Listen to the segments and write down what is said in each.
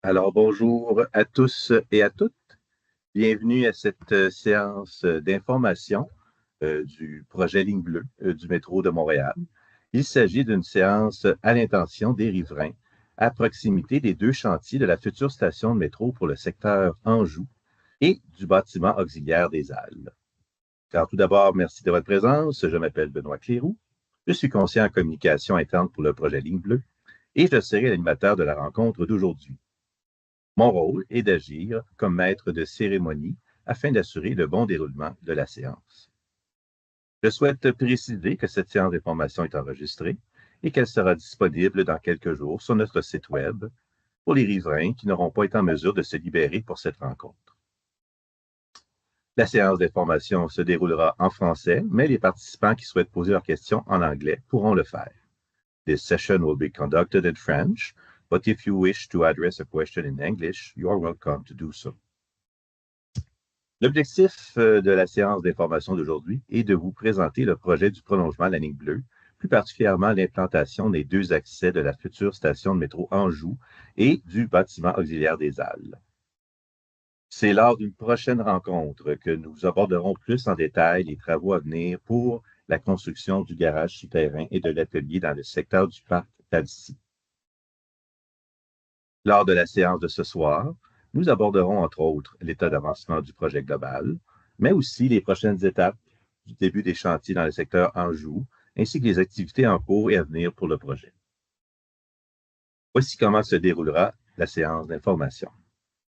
Alors, bonjour à tous et à toutes. Bienvenue à cette séance d'information du projet Ligne bleue du métro de Montréal. Il s'agit d'une séance à l'intention des riverains à proximité des deux chantiers de la future station de métro pour le secteur Anjou et du bâtiment auxiliaire des Halles. Alors, tout d'abord, merci de votre présence. Je m'appelle Benoît Cléroux. Je suis conseiller en communication interne pour le projet Ligne bleue et je serai l'animateur de la rencontre d'aujourd'hui. Mon rôle est d'agir comme maître de cérémonie afin d'assurer le bon déroulement de la séance. Je souhaite préciser que cette séance d'information est enregistrée et qu'elle sera disponible dans quelques jours sur notre site Web pour les riverains qui n'auront pas été en mesure de se libérer pour cette rencontre. La séance d'information se déroulera en français, mais les participants qui souhaitent poser leurs questions en anglais pourront le faire. This session will be conducted in French, but if you wish to address a question in English, you are welcome to do so. L'objectif de la séance d'information d'aujourd'hui est de vous présenter le projet du prolongement de la ligne bleue, plus particulièrement l'implantation des deux accès de la future station de métro Anjou et du bâtiment auxiliaire des Halles. C'est lors d'une prochaine rencontre que nous aborderons plus en détail les travaux à venir pour la construction du garage souterrain et de l'atelier dans le secteur du parc Tavci. Lors de la séance de ce soir, nous aborderons entre autres l'état d'avancement du projet global, mais aussi les prochaines étapes du début des chantiers dans le secteur Anjou, ainsi que les activités en cours et à venir pour le projet. Voici comment se déroulera la séance d'information.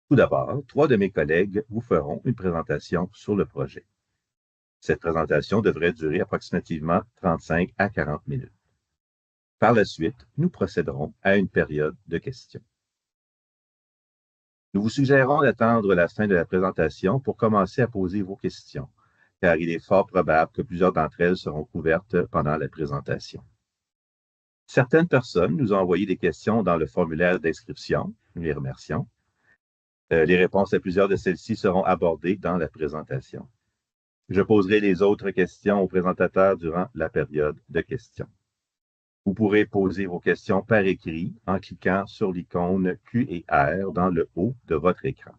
Tout d'abord, 3 de mes collègues vous feront une présentation sur le projet. Cette présentation devrait durer approximativement 35 à 40 minutes. Par la suite, nous procéderons à une période de questions. Nous vous suggérons d'attendre la fin de la présentation pour commencer à poser vos questions, car il est fort probable que plusieurs d'entre elles seront couvertes pendant la présentation. Certaines personnes nous ont envoyé des questions dans le formulaire d'inscription. Nous les remercions. Les réponses à plusieurs de celles-ci seront abordées dans la présentation. Je poserai les autres questions aux présentateurs durant la période de questions. Vous pourrez poser vos questions par écrit en cliquant sur l'icône Q et R dans le haut de votre écran.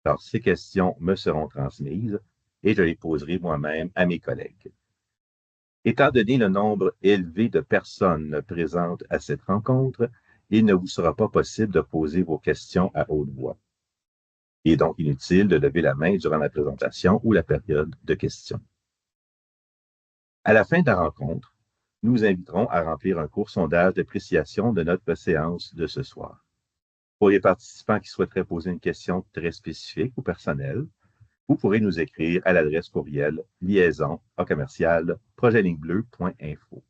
Alors, ces questions me seront transmises et je les poserai moi-même à mes collègues. Étant donné le nombre élevé de personnes présentes à cette rencontre, il ne vous sera pas possible de poser vos questions à haute voix. Il est donc inutile de lever la main durant la présentation ou la période de questions. À la fin de la rencontre, nous vous inviterons à remplir un court sondage d'appréciation de notre séance de ce soir. Pour les participants qui souhaiteraient poser une question très spécifique ou personnelle, vous pourrez nous écrire à l'adresse courriel liaison@projetlignebleu.info.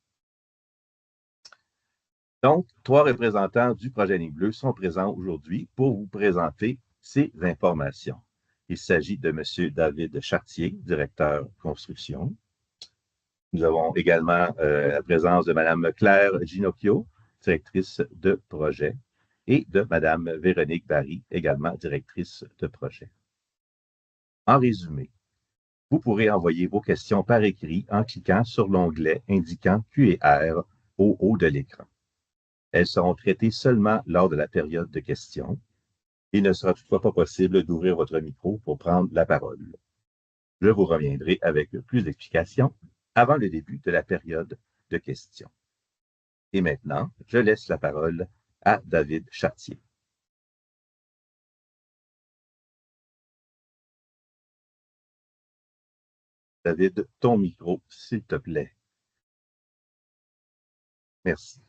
Donc, 3 représentants du projet Ligne bleue sont présents aujourd'hui pour vous présenter ces informations. Il s'agit de M. David Chartier, directeur construction. Nous avons également la présence de Mme Claire Ginocchio, directrice de projet, et de Mme Véronique Barry, également directrice de projet. En résumé, vous pourrez envoyer vos questions par écrit en cliquant sur l'onglet indiquant Q&R au haut de l'écran. Elles seront traitées seulement lors de la période de questions. Il ne sera toutefois pas possible d'ouvrir votre micro pour prendre la parole. Je vous reviendrai avec plus d'explications avant le début de la période de questions. Et maintenant, je laisse la parole à David Chartier. David, ton micro, s'il te plaît. Merci.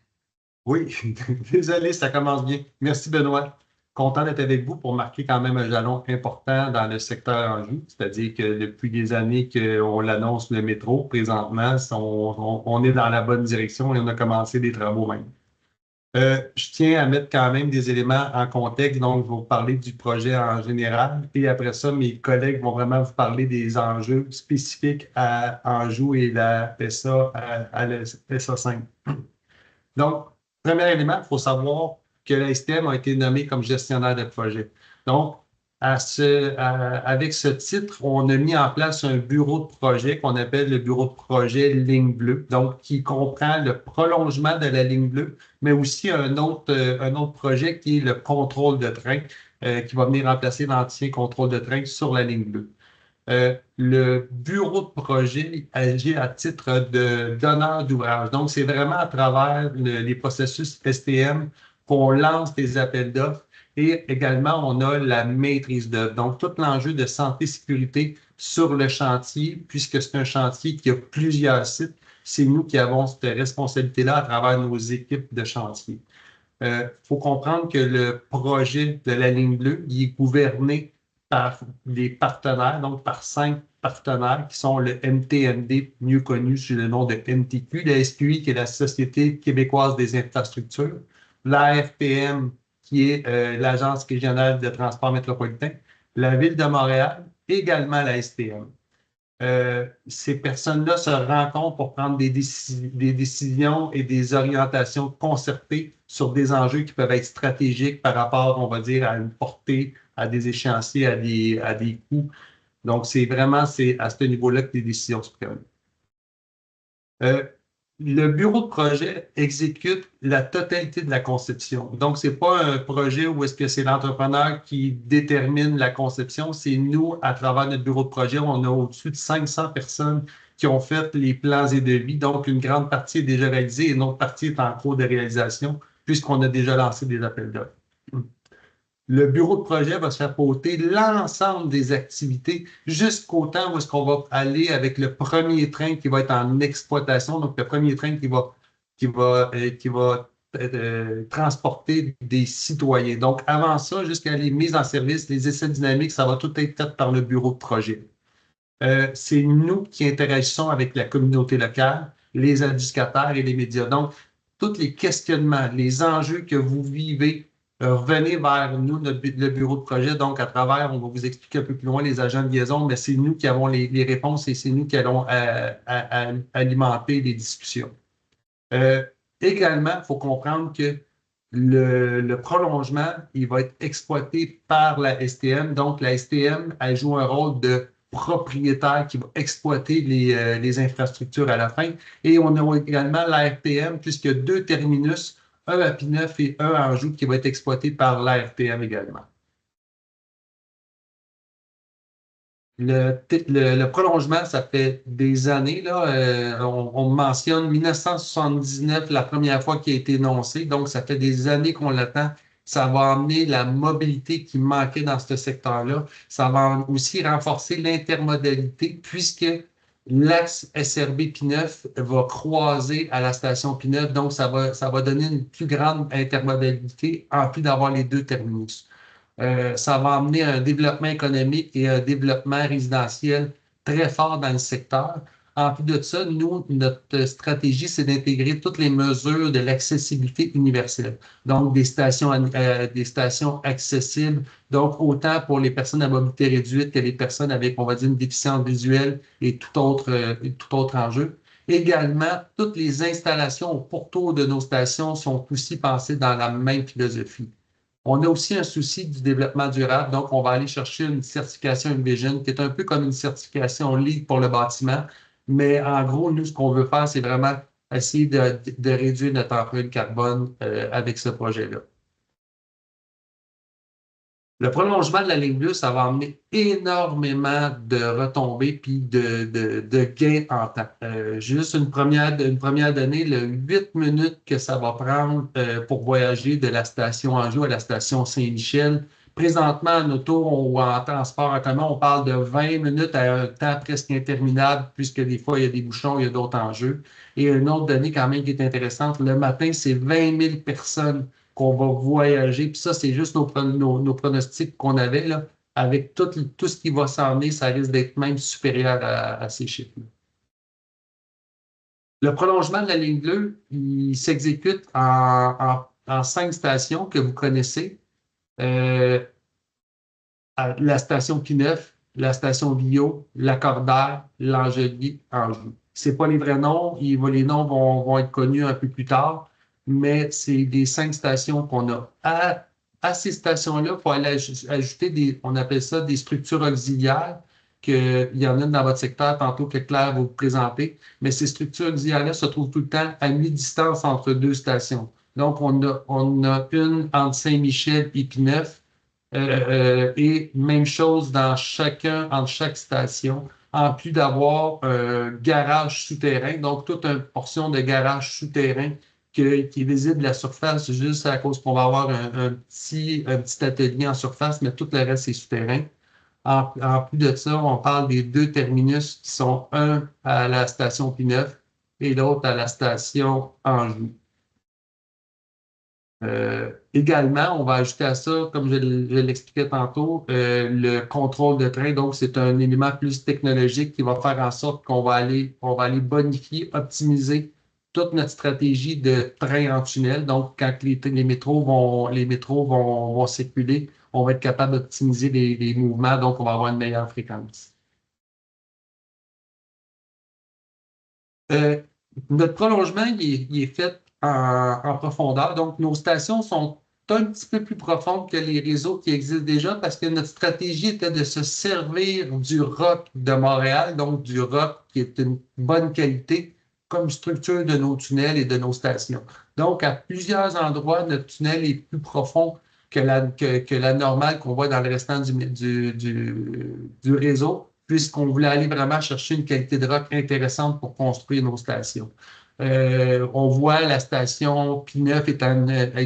Oui, désolé, ça commence bien. Merci, Benoît. Content d'être avec vous pour marquer quand même un jalon important dans le secteur Anjou. C'est-à-dire que depuis des années qu'on l'annonce le métro, présentement, on est dans la bonne direction et on a commencé des travaux même. Je tiens à mettre quand même des éléments en contexte, donc je vais vous parler du projet en général et après ça, mes collègues vont vraiment vous parler des enjeux spécifiques à Anjou et la PSA à la PSA 5. Donc, premier élément, il faut savoir que la STM a été nommée comme gestionnaire de projet. Donc, Avec ce titre, on a mis en place un bureau de projet qu'on appelle le bureau de projet Ligne Bleue, donc qui comprend le prolongement de la ligne bleue, mais aussi un autre projet qui est le contrôle de train, qui va venir remplacer l'ancien contrôle de train sur la ligne bleue. Le bureau de projet agit à titre de donneur d'ouvrage. Donc, c'est vraiment à travers les processus STM qu'on lance des appels d'offres et également, on a la maîtrise d'œuvre. Donc, tout l'enjeu de santé-sécurité sur le chantier, puisque c'est un chantier qui a plusieurs sites, c'est nous qui avons cette responsabilité-là à travers nos équipes de chantier. Faut comprendre que le projet de la ligne bleue, il est gouverné par des partenaires, donc par 5 partenaires qui sont le MTND, mieux connu sous le nom de MTQ, la SQI, qui est la Société québécoise des infrastructures, l'AFPM, qui est l'Agence régionale de transport métropolitain, la Ville de Montréal, également la STM. Ces personnes-là se rencontrent pour prendre des décisions et des orientations concertées sur des enjeux qui peuvent être stratégiques par rapport, on va dire, à une portée, à des échéanciers, à des coûts. Donc, c'est à ce niveau-là que les décisions se prennent. Le bureau de projet exécute la totalité de la conception. Donc, ce n'est pas un projet où est-ce que c'est l'entrepreneur qui détermine la conception, c'est nous, à travers notre bureau de projet, on a au-dessus de 500 personnes qui ont fait les plans et devis. Donc, une grande partie est déjà réalisée et une autre partie est en cours de réalisation puisqu'on a déjà lancé des appels d'offres. Le bureau de projet va se faire porter l'ensemble des activités jusqu'au temps où est-ce qu'on va aller avec le premier train qui va être en exploitation, donc le premier train qui va transporter des citoyens. Donc, avant ça, jusqu'à les mises en service, les essais dynamiques, ça va tout être fait par le bureau de projet. C'est nous qui interagissons avec la communauté locale, les éducateurs et les médias. Donc, tous les questionnements, les enjeux que vous vivez, revenez vers nous, le bureau de projet. Donc, à travers, on va vous expliquer un peu plus loin les agents de liaison, mais c'est nous qui avons les réponses et c'est nous qui allons alimenter les discussions. Également, il faut comprendre que le prolongement, il va être exploité par la STM. Donc, la STM, elle joue un rôle de propriétaire qui va exploiter les infrastructures à la fin. Et on a également l'ARTM, puisqu'il y a 2 terminus, un à P9 et un à Anjou, qui va être exploité par l'ARTM également. Le prolongement, ça fait des années, là, on mentionne 1979, la première fois qu'il a été énoncé, donc ça fait des années qu'on l'attend. Ça va amener la mobilité qui manquait dans ce secteur-là. Ça va aussi renforcer l'intermodalité puisque l'axe SRB P9 va croiser à la station P9, donc ça va donner une plus grande intermodalité en plus d'avoir les 2 terminus. Ça va amener un développement économique et un développement résidentiel très fort dans le secteur. En plus de ça, nous, notre stratégie, c'est d'intégrer toutes les mesures de l'accessibilité universelle. Donc, des stations accessibles, donc autant pour les personnes à mobilité réduite que les personnes avec, on va dire, une déficience visuelle et tout autre enjeu. Également, toutes les installations au pourtour de nos stations sont aussi pensées dans la même philosophie. On a aussi un souci du développement durable, donc on va aller chercher une certification Envision qui est un peu comme une certification LEED pour le bâtiment, mais en gros, nous, ce qu'on veut faire, c'est vraiment essayer de réduire notre empreinte carbone avec ce projet-là. Le prolongement de la ligne bleue, ça va amener énormément de retombées puis de gains en temps. Juste une première donnée, le 8 minutes que ça va prendre pour voyager de la station Anjou à la station Saint-Michel. Présentement, en auto ou en transport en commun, on parle de 20 minutes à un temps presque interminable, puisque des fois, il y a des bouchons, il y a d'autres enjeux. Et une autre donnée quand même qui est intéressante, le matin, c'est 20 000 personnes qu'on va voyager. Puis ça, c'est juste nos pronostics qu'on avait, là. Avec tout ce qui va s'en venir, ça risque d'être même supérieur à ces chiffres-là. Le prolongement de la ligne bleue, il s'exécute en 5 stations que vous connaissez. La station P9, la station Bio, Lacordaire, l'Angelier, Anjou. Ce n'est pas les vrais noms, les noms vont être connus un peu plus tard, mais c'est les 5 stations qu'on a à à ces stations-là, il faut aller ajouter on appelle ça des structures auxiliaires, qu'il y en a dans votre secteur, tantôt que Claire va vous présenter, mais ces structures auxiliaires-là se trouvent tout le temps à mi-distance entre deux stations. Donc, on a une entre Saint-Michel et Pineuf, et même chose entre chaque station, en plus d'avoir un garage souterrain, donc toute une portion de garage souterrain qui est visible de la surface, juste à cause qu'on va avoir un petit atelier en surface, mais tout le reste est souterrain. En plus de ça, on parle des deux terminus qui sont un à la station Pineuf et l'autre à la station Anjou. Également, on va ajouter à ça, comme je l'expliquais tantôt, le contrôle de train. Donc, c'est un élément plus technologique qui va faire en sorte qu'on va aller bonifier, optimiser toute notre stratégie de train en tunnel. Donc, quand les métros vont circuler, on va être capable d'optimiser les mouvements, donc on va avoir une meilleure fréquence. Euh, Notre prolongement, il est fait en profondeur. Donc, nos stations sont un petit peu plus profondes que les réseaux qui existent déjà parce que notre stratégie était de se servir du roc de Montréal, donc du roc qui est une bonne qualité comme structure de nos tunnels et de nos stations. Donc, à plusieurs endroits, notre tunnel est plus profond que la normale qu'on voit dans le restant du réseau, puisqu'on voulait aller vraiment chercher une qualité de roc intéressante pour construire nos stations. On voit la station P9 est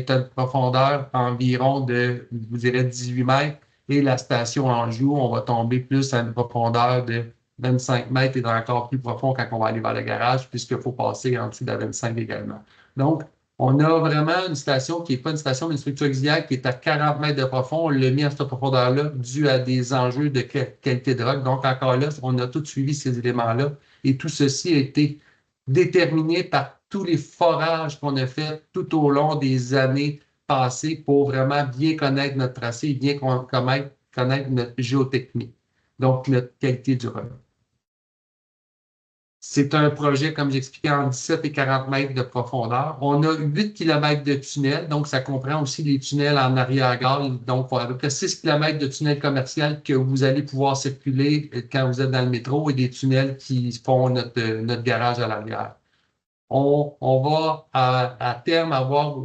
à une profondeur environ de, je vous dirais, 18 mètres, et la station Anjou, on va tomber plus à une profondeur de 25 mètres et encore plus profond quand on va aller vers le garage, puisqu'il faut passer en dessous de la 25 également. Donc, on a vraiment une station qui n'est pas une station, mais une structure auxiliaire qui est à 40 mètres de profond. On l'a mis à cette profondeur-là dû à des enjeux de qualité de roc. Donc, encore là, on a tout suivi ces éléments-là. Et tout ceci a été déterminé par tous les forages qu'on a fait tout au long des années passées pour vraiment bien connaître notre tracé et bien connaître notre géotechnique, donc notre qualité du roc. C'est un projet, comme j'expliquais, en 17 et 40 mètres de profondeur. On a 8 km de tunnels, donc ça comprend aussi les tunnels en arrière-gare. Donc, à peu près 6 km de tunnels commerciaux que vous allez pouvoir circuler quand vous êtes dans le métro et des tunnels qui font notre garage à l'arrière. On va à terme avoir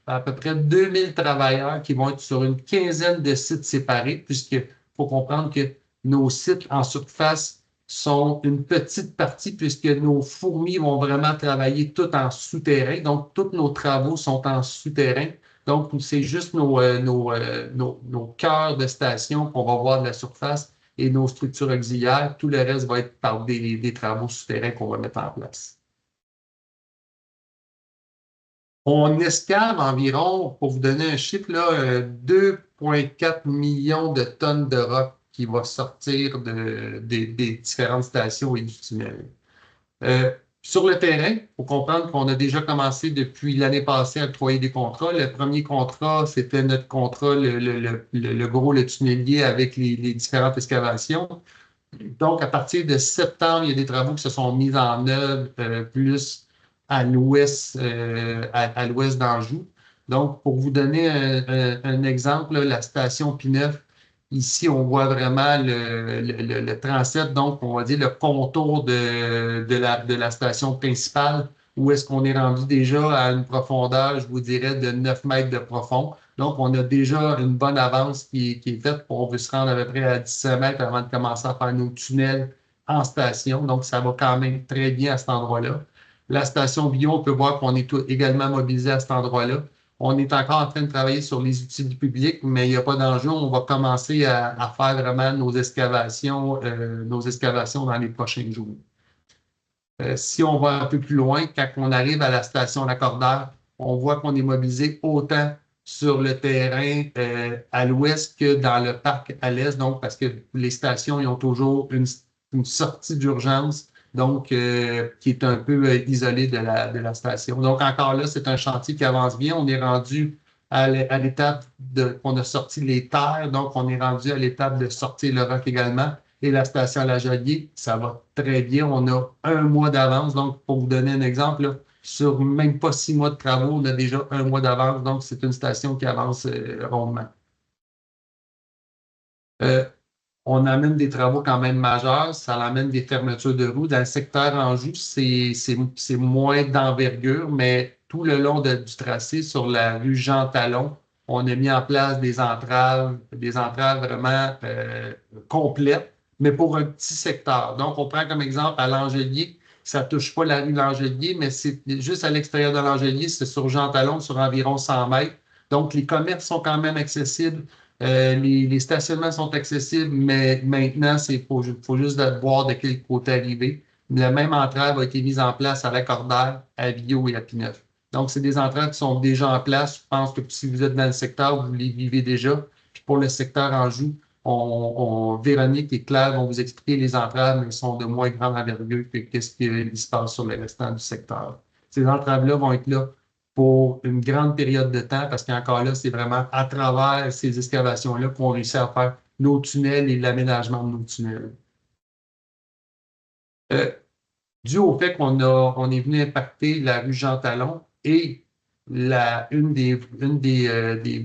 à peu près 2000 travailleurs qui vont être sur une quinzaine de sites séparés, puisqu'il faut comprendre que nos sites en surface sont une petite partie, puisque nos fourmis vont vraiment travailler tout en souterrain. Donc, tous nos travaux sont en souterrain. Donc, c'est juste nos cœurs de station qu'on va voir de la surface et nos structures auxiliaires. Tout le reste va être par des travaux souterrains qu'on va mettre en place. On escale environ, pour vous donner un chiffre, 2,4 millions de tonnes de roc qui va sortir des différentes stations et du tunnel. Sur le terrain, il faut comprendre qu'on a déjà commencé depuis l'année passée à octroyer des contrats. Le premier contrat, c'était notre contrat, le gros, le tunnelier avec les différentes excavations. Donc, à partir de septembre, il y a des travaux qui se sont mis en œuvre plus à l'ouest d'Anjou. Donc, pour vous donner un exemple, la station P9, ici, on voit vraiment le transept, donc on va dire le contour de la station principale, où est-ce qu'on est rendu déjà à une profondeur, je vous dirais, de 9 mètres de profond. Donc, on a déjà une bonne avance qui est faite. On veut se rendre à peu près à 17 mètres avant de commencer à faire nos tunnels en station. Donc, ça va quand même très bien à cet endroit-là. La station bio, on peut voir qu'on est également mobilisé à cet endroit-là. On est encore en train de travailler sur les outils du public, mais il n'y a pas d'enjeu. On va commencer à faire vraiment nos excavations dans les prochains jours. Si on va un peu plus loin, quand on arrive à la station Lacordaire, on voit qu'on est mobilisé autant sur le terrain à l'ouest que dans le parc à l'est, donc parce que les stations ils ont toujours une sortie d'urgence, donc qui est un peu isolée de la station. Donc encore là, c'est un chantier qui avance bien. On est rendu à l'étape qu'on a sorti les terres, donc on est rendu à l'étape de sortir le roc également. Et la station La Joliette, ça va très bien. On a un mois d'avance. Donc, pour vous donner un exemple, là, Sur même pas 6 mois de travaux, on a déjà 1 mois d'avance, donc c'est une station qui avance rondement. On amène des travaux quand même majeurs, ça amène des fermetures de roues. Dans le secteur Anjou, c'est moins d'envergure, mais tout le long du tracé sur la rue Jean Talon, on a mis en place des entraves vraiment complètes, mais pour un petit secteur. Donc, on prend comme exemple à L'Angelier, ça ne touche pas la rue L'Angelier, mais c'est juste à l'extérieur de L'Angelier, c'est sur Jean Talon, sur environ 100 mètres. Donc, les commerces sont quand même accessibles. Les stationnements sont accessibles, mais maintenant, faut juste voir de quel côté arriver. La même entrave a été mise en place à Lacordaire, à Vio et à Pineuf. Donc, c'est des entraves qui sont déjà en place. Je pense que si vous êtes dans le secteur, vous les vivez déjà. Puis pour le secteur Anjou, Véronique et Claire vont vous expliquer les entraves, mais elles sont de moins grande envergure que qu'est-ce qui se passe sur le restant du secteur. Ces entraves-là vont être là pour une grande période de temps, parce qu'encore là, c'est vraiment à travers ces excavations-là qu'on réussit à faire nos tunnels et l'aménagement de nos tunnels. Euh, Dû au fait on est venu impacter la rue Jean Talon et des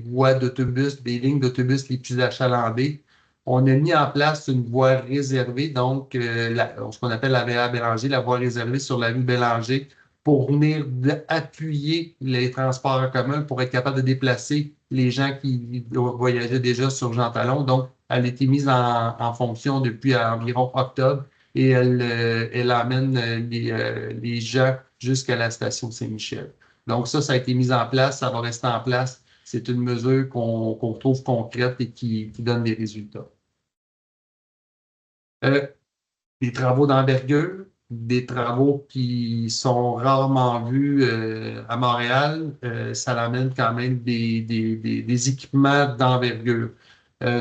voies d'autobus, des lignes d'autobus les plus achalandées, on a mis en place une voie réservée, donc ce qu'on appelle la VA Bélanger, la voie réservée sur la rue Bélanger, pour venir appuyer les transports en commun pour être capable de déplacer les gens qui voyageaient déjà sur Jean Talon. Donc, elle a été mise en fonction depuis environ octobre et elle amène les gens jusqu'à la station Saint-Michel. Donc ça a été mis en place, ça va rester en place. C'est une mesure qu'on trouve concrète et qui donne des résultats. Euh, des travaux d'envergure, des travaux qui sont rarement vus à Montréal, ça amène quand même des équipements d'envergure.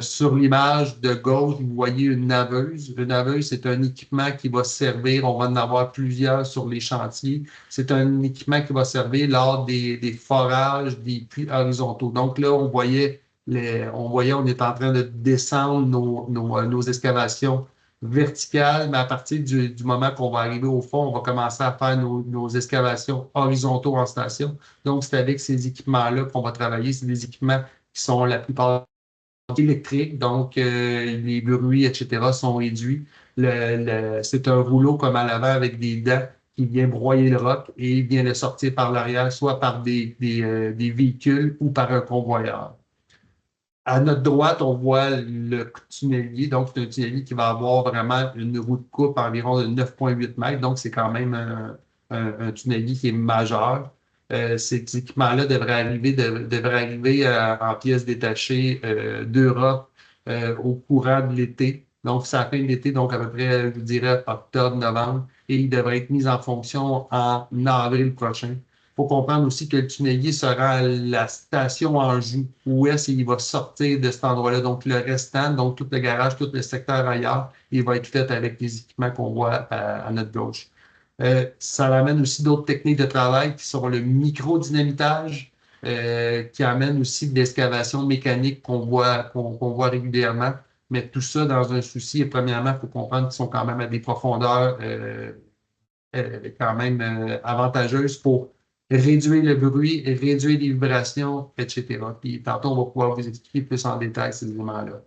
Sur l'image de gauche, vous voyez une naveuse. Une naveuse, c'est un équipement qui va servir, on va en avoir plusieurs sur les chantiers. C'est un équipement qui va servir lors des forages, des puits horizontaux. Donc là, on est en train de descendre nos excavations verticales, mais à partir du moment qu'on va arriver au fond, on va commencer à faire nos excavations horizontaux en station. Donc, c'est avec ces équipements-là qu'on va travailler. C'est des équipements qui sont la plupart électriques, donc les bruits, etc., sont réduits. C'est un rouleau comme à l'avant avec des dents qui vient broyer le roc et il vient le sortir par l'arrière, soit par des véhicules ou par un convoyeur. À notre droite, on voit le tunnelier. Donc, c'est un tunnelier qui va avoir vraiment une roue de coupe environ de 9,8 mètres. Donc, c'est quand même un tunnelier qui est majeur. Ces équipements-là devraient arriver en pièces détachées d'Europe au courant de l'été. Donc, c'est à la fin de l'été, donc à peu près, je dirais, octobre, novembre. Et il devrait être mis en fonction en avril prochain. Il faut comprendre aussi que le tunnelier sera à la station Anjou, où est-ce qu'il va sortir de cet endroit-là. Donc, le restant, donc tout le garage, tout le secteur ailleurs, il va être fait avec les équipements qu'on voit à notre gauche. Ça amène aussi d'autres techniques de travail qui sont le micro-dynamitage, qui amène aussi de l'excavation mécanique qu'on voit régulièrement. Mais tout ça dans un souci, et premièrement, il faut comprendre qu'ils sont quand même à des profondeurs quand même avantageuses pour réduire le bruit, réduire les vibrations, etc. Puis tantôt, on va pouvoir vous expliquer plus en détail ces éléments-là.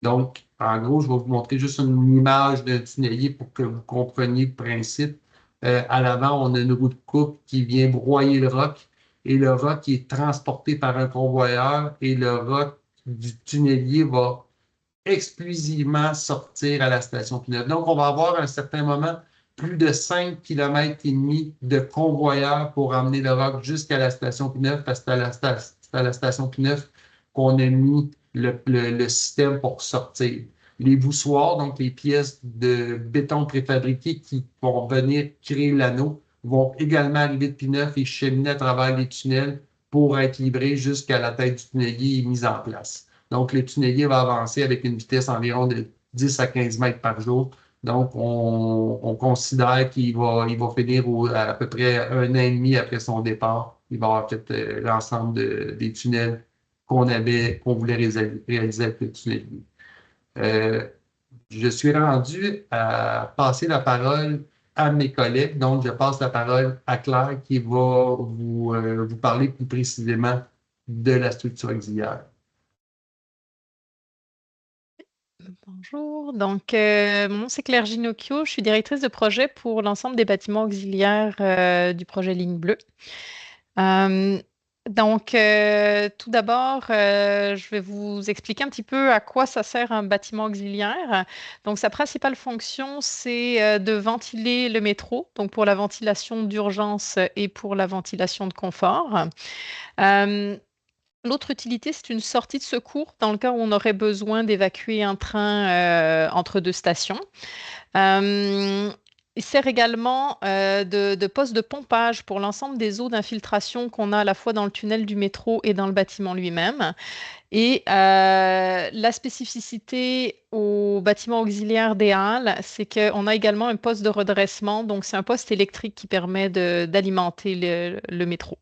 Donc, en gros, je vais vous montrer juste une image d'un tunnelier pour que vous compreniez le principe. À l'avant, on a une roue de coupe qui vient broyer le roc et le roc est transporté par un convoyeur et le roc du tunnelier va exclusivement sortir à la station Pineuve. Donc, on va avoir à un certain moment plus de 5,5 km de convoyeurs pour emmener le roc jusqu'à la station Pineuve, parce que c'est à la station Pineuve qu'on a mis le système pour sortir. Les voussoirs, donc les pièces de béton préfabriquées qui vont venir créer l'anneau, vont également arriver de Pineuve et cheminer à travers les tunnels pour être livrés jusqu'à la tête du tunnelier et mis en place. Donc, le tunnelier va avancer avec une vitesse environ de 10 à 15 mètres par jour. Donc, on considère qu'il va finir à peu près 1 an et demi après son départ. Il va avoir fait l'ensemble des tunnels qu'on voulait réaliser avec le tunnelier. Je suis rendu à passer la parole à mes collègues. Donc, je passe la parole à Claire qui va vous parler plus précisément de la structure auxiliaire. Bonjour, donc mon nom c'est Claire Ginocchio, je suis directrice de projet pour l'ensemble des bâtiments auxiliaires du projet Ligne Bleue. Tout d'abord, je vais vous expliquer un petit peu à quoi ça sert un bâtiment auxiliaire. Donc, sa principale fonction, c'est de ventiler le métro, donc pour la ventilation d'urgence et pour la ventilation de confort. Euh, L'autre utilité, c'est une sortie de secours dans le cas où on aurait besoin d'évacuer un train entre deux stations. Euh, il sert également de poste de pompage pour l'ensemble des eaux d'infiltration qu'on a à la fois dans le tunnel du métro et dans le bâtiment lui-même. Et la spécificité au bâtiment auxiliaire des Halles, c'est qu'on a également un poste de redressement. Donc, c'est un poste électrique qui permet d'alimenter le métro.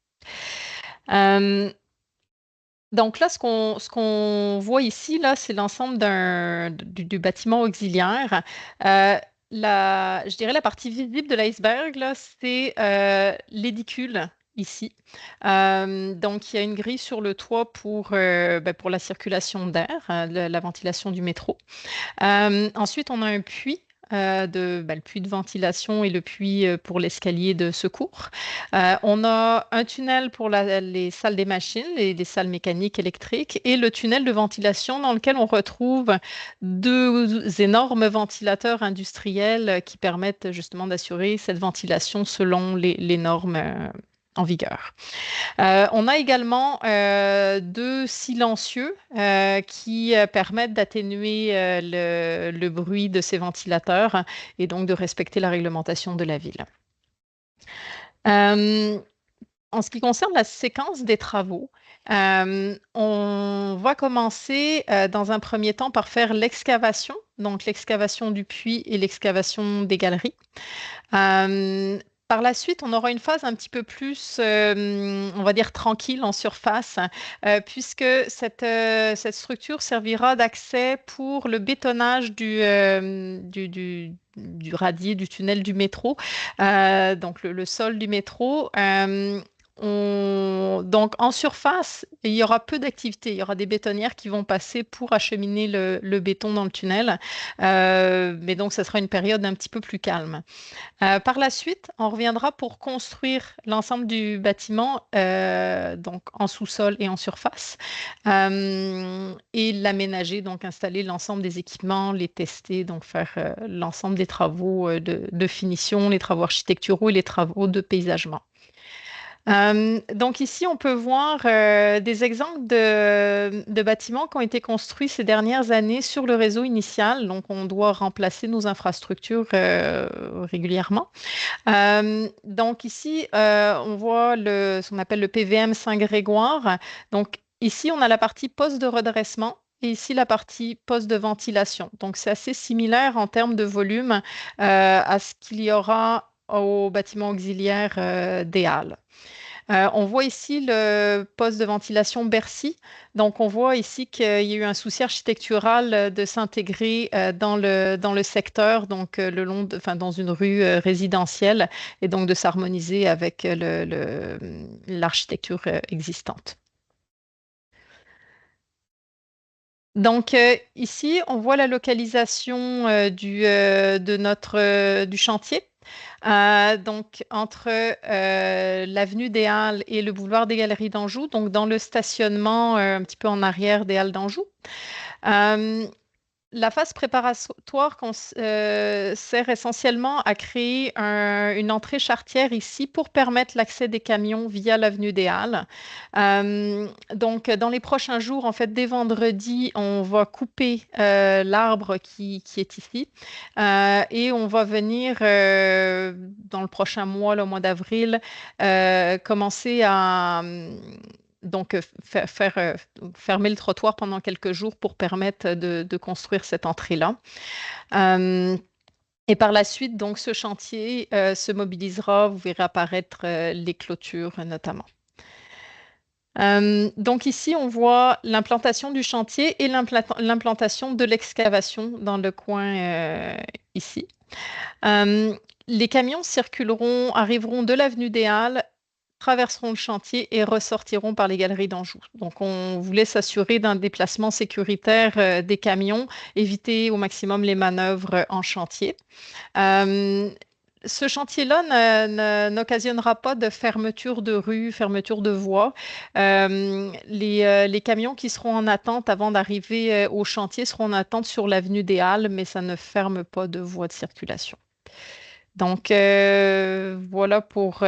Donc là, ce qu'on voit ici, là, c'est l'ensemble du bâtiment auxiliaire. Euh, je dirais la partie visible de l'iceberg, là, c'est l'édicule ici. Donc, il y a une grille sur le toit pour la circulation d'air, la ventilation du métro. Ensuite, on a un puits. Le puits de ventilation et le puits pour l'escalier de secours. On a un tunnel pour les salles des machines, les salles mécaniques, électriques, et le tunnel de ventilation dans lequel on retrouve deux énormes ventilateurs industriels qui permettent justement d'assurer cette ventilation selon les normes en vigueur. On a également deux silencieux qui permettent d'atténuer le bruit de ces ventilateurs et donc de respecter la réglementation de la ville. En ce qui concerne la séquence des travaux, on va commencer dans un premier temps par faire l'excavation, donc l'excavation du puits et l'excavation des galeries. Par la suite, on aura une phase un petit peu plus, on va dire, tranquille en surface, puisque cette structure servira d'accès pour le bétonnage du radier du tunnel du métro, donc le sol du métro. Donc, en surface, il y aura peu d'activité. Il y aura des bétonnières qui vont passer pour acheminer le béton dans le tunnel. Mais donc, ça sera une période un petit peu plus calme. Par la suite, on reviendra pour construire l'ensemble du bâtiment, donc en sous-sol et en surface, et l'aménager, donc installer l'ensemble des équipements, les tester, donc faire l'ensemble des travaux de finition, les travaux architecturaux et les travaux de paysagement. Donc ici, on peut voir des exemples de bâtiments qui ont été construits ces dernières années sur le réseau initial. Donc, on doit remplacer nos infrastructures régulièrement. Donc ici, on voit ce qu'on appelle le PVM Saint-Grégoire. Donc ici, on a la partie poste de redressement. Et ici, la partie poste de ventilation. Donc, c'est assez similaire en termes de volume à ce qu'il y aura au bâtiment auxiliaire des Halles. On voit ici le poste de ventilation Bercy. Donc, on voit ici qu'il y a eu un souci architectural de s'intégrer dans le secteur, donc dans une rue résidentielle, et donc de s'harmoniser avec l'architecture existante. Donc ici, on voit la localisation du chantier. Donc entre l'avenue des Halles et le boulevard des Galeries d'Anjou, donc dans le stationnement un petit peu en arrière des Halles d'Anjou. La phase préparatoire sert essentiellement à créer une entrée charretière ici pour permettre l'accès des camions via l'avenue des Halles. Donc, dans les prochains jours, en fait, dès vendredi, on va couper l'arbre qui est ici et on va venir, dans le prochain mois, le mois d'avril, commencer à fermer le trottoir pendant quelques jours pour permettre de construire cette entrée-là. Et par la suite, donc, ce chantier se mobilisera. Vous verrez apparaître les clôtures notamment. Donc ici, on voit l'implantation du chantier et l'implantation de l'excavation dans le coin ici. les camions arriveront de l'avenue des Halles, traverseront le chantier et ressortiront par les galeries d'Anjou. Donc, on voulait s'assurer d'un déplacement sécuritaire des camions, éviter au maximum les manœuvres en chantier. Euh, Ce chantier-là n'occasionnera pas de fermeture de rue, fermeture de voie. Les camions qui seront en attente avant d'arriver au chantier seront en attente sur l'avenue des Halles, mais ça ne ferme pas de voie de circulation. Donc, voilà pour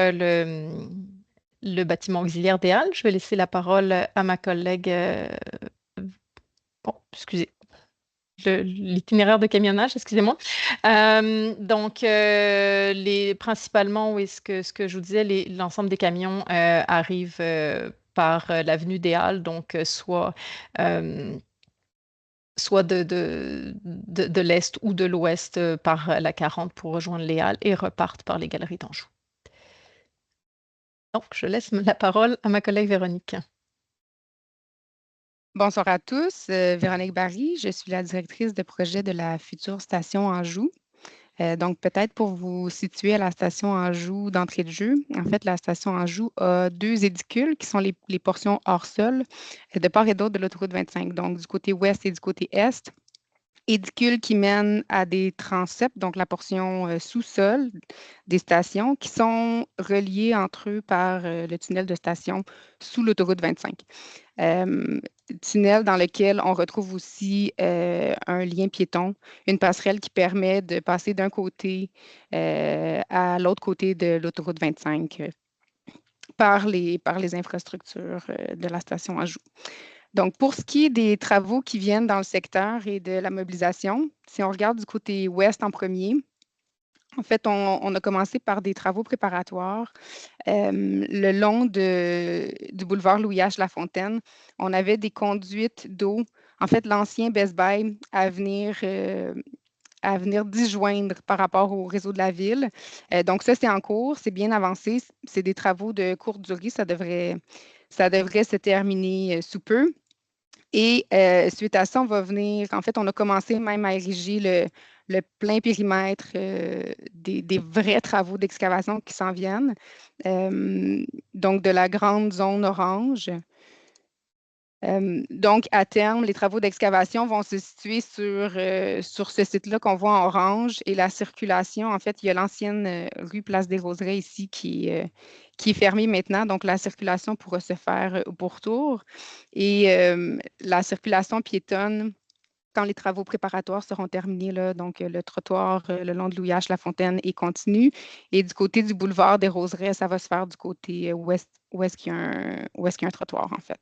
le bâtiment auxiliaire des Halles. Je vais laisser la parole à ma collègue. Bon, excusez, l'itinéraire de camionnage, excusez-moi. Donc, principalement, oui, ce que je vous disais, l'ensemble des camions arrivent par l'avenue des Halles, donc soit de l'est ou de l'ouest par la 40 pour rejoindre les Halles et repartent par les galeries d'Anjou. Donc, je laisse la parole à ma collègue Véronique. Bonsoir à tous, Véronique Barry, je suis la directrice de projet de la future station Anjou. Donc, peut-être pour vous situer à la station Anjou d'entrée de jeu, en fait, la station Anjou a 2 édicules qui sont les portions hors sol de part et d'autre de l'autoroute 25, donc du côté ouest et du côté est. Édicules qui mènent à des transepts, donc la portion sous-sol des stations, qui sont reliés entre eux par le tunnel de station sous l'autoroute 25. Tunnel dans lequel on retrouve aussi un lien piéton, une passerelle qui permet de passer d'un côté à l'autre côté de l'autoroute 25 par les infrastructures de la station Anjou. Donc, pour ce qui est des travaux qui viennent dans le secteur et de la mobilisation, si on regarde du côté ouest en premier, en fait, on a commencé par des travaux préparatoires le long du boulevard Louis-H. Lafontaine. On avait des conduites d'eau, en fait, l'ancien Best Buy à venir disjoindre par rapport au réseau de la ville. Donc, ça, c'est en cours, c'est bien avancé. C'est des travaux de courte durée, ça devrait se terminer sous peu. Et suite à ça, on va venir, en fait, on a commencé même à ériger le plein périmètre des vrais travaux d'excavation qui s'en viennent. Donc, de la grande zone orange. Donc, à terme, les travaux d'excavation vont se situer sur ce site-là qu'on voit en orange et la circulation, en fait, il y a l'ancienne rue Place des Roseraies ici qui est fermée maintenant. Donc, la circulation pourra se faire au pourtour. Et la circulation piétonne, quand les travaux préparatoires seront terminés, là, donc le trottoir le long de Louis-H. Lafontaine est continu. Et du côté du boulevard des Roseraies, ça va se faire du côté ouest, où est-ce qu'il y a un trottoir, en fait.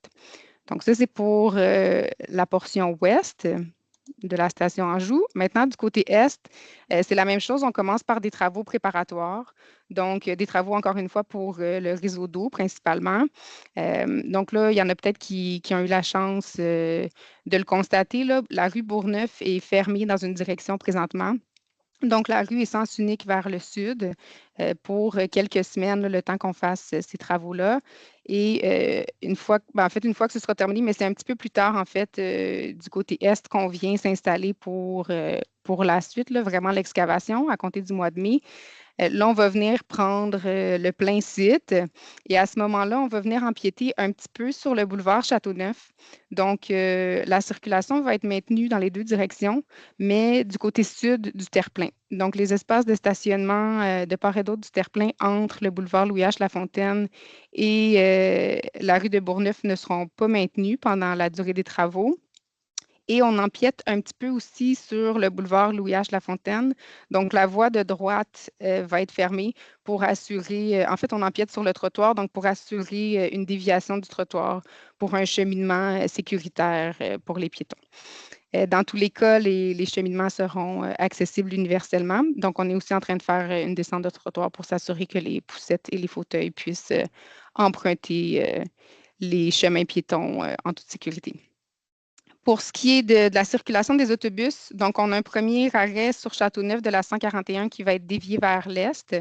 Donc, ça, c'est pour la portion ouest de la station Anjou. Maintenant, du côté est, c'est la même chose. On commence par des travaux préparatoires. Donc, des travaux, encore une fois, pour le réseau d'eau principalement. Donc là, il y en a peut-être qui ont eu la chance de le constater. Là. La rue Bourgneuf est fermée dans une direction présentement. Donc, la rue est sens unique vers le sud pour quelques semaines, là, le temps qu'on fasse ces travaux-là. Et une fois que ce sera terminé, mais c'est un petit peu plus tard, en fait, du côté est, qu'on vient s'installer pour la suite, là, vraiment l'excavation à compter du mois de mai. Là, on va venir prendre le plein site et à ce moment-là, on va venir empiéter un petit peu sur le boulevard Châteauneuf. Donc, la circulation va être maintenue dans les 2 directions, mais du côté sud du terre-plein. Donc, les espaces de stationnement de part et d'autre du terre-plein entre le boulevard Louis-H. Lafontaine et la rue de Bourgneuf ne seront pas maintenus pendant la durée des travaux. Et on empiète un petit peu aussi sur le boulevard Louis-H. Lafontaine. Donc, la voie de droite va être fermée pour assurer, en fait, on empiète sur le trottoir, donc pour assurer une déviation du trottoir pour un cheminement sécuritaire pour les piétons. Dans tous les cas, les cheminements seront accessibles universellement. Donc, on est aussi en train de faire une descente de trottoir pour s'assurer que les poussettes et les fauteuils puissent emprunter les chemins piétons en toute sécurité. Pour ce qui est de la circulation des autobus, donc on a un premier arrêt sur Châteauneuf de la 141 qui va être dévié vers l'est.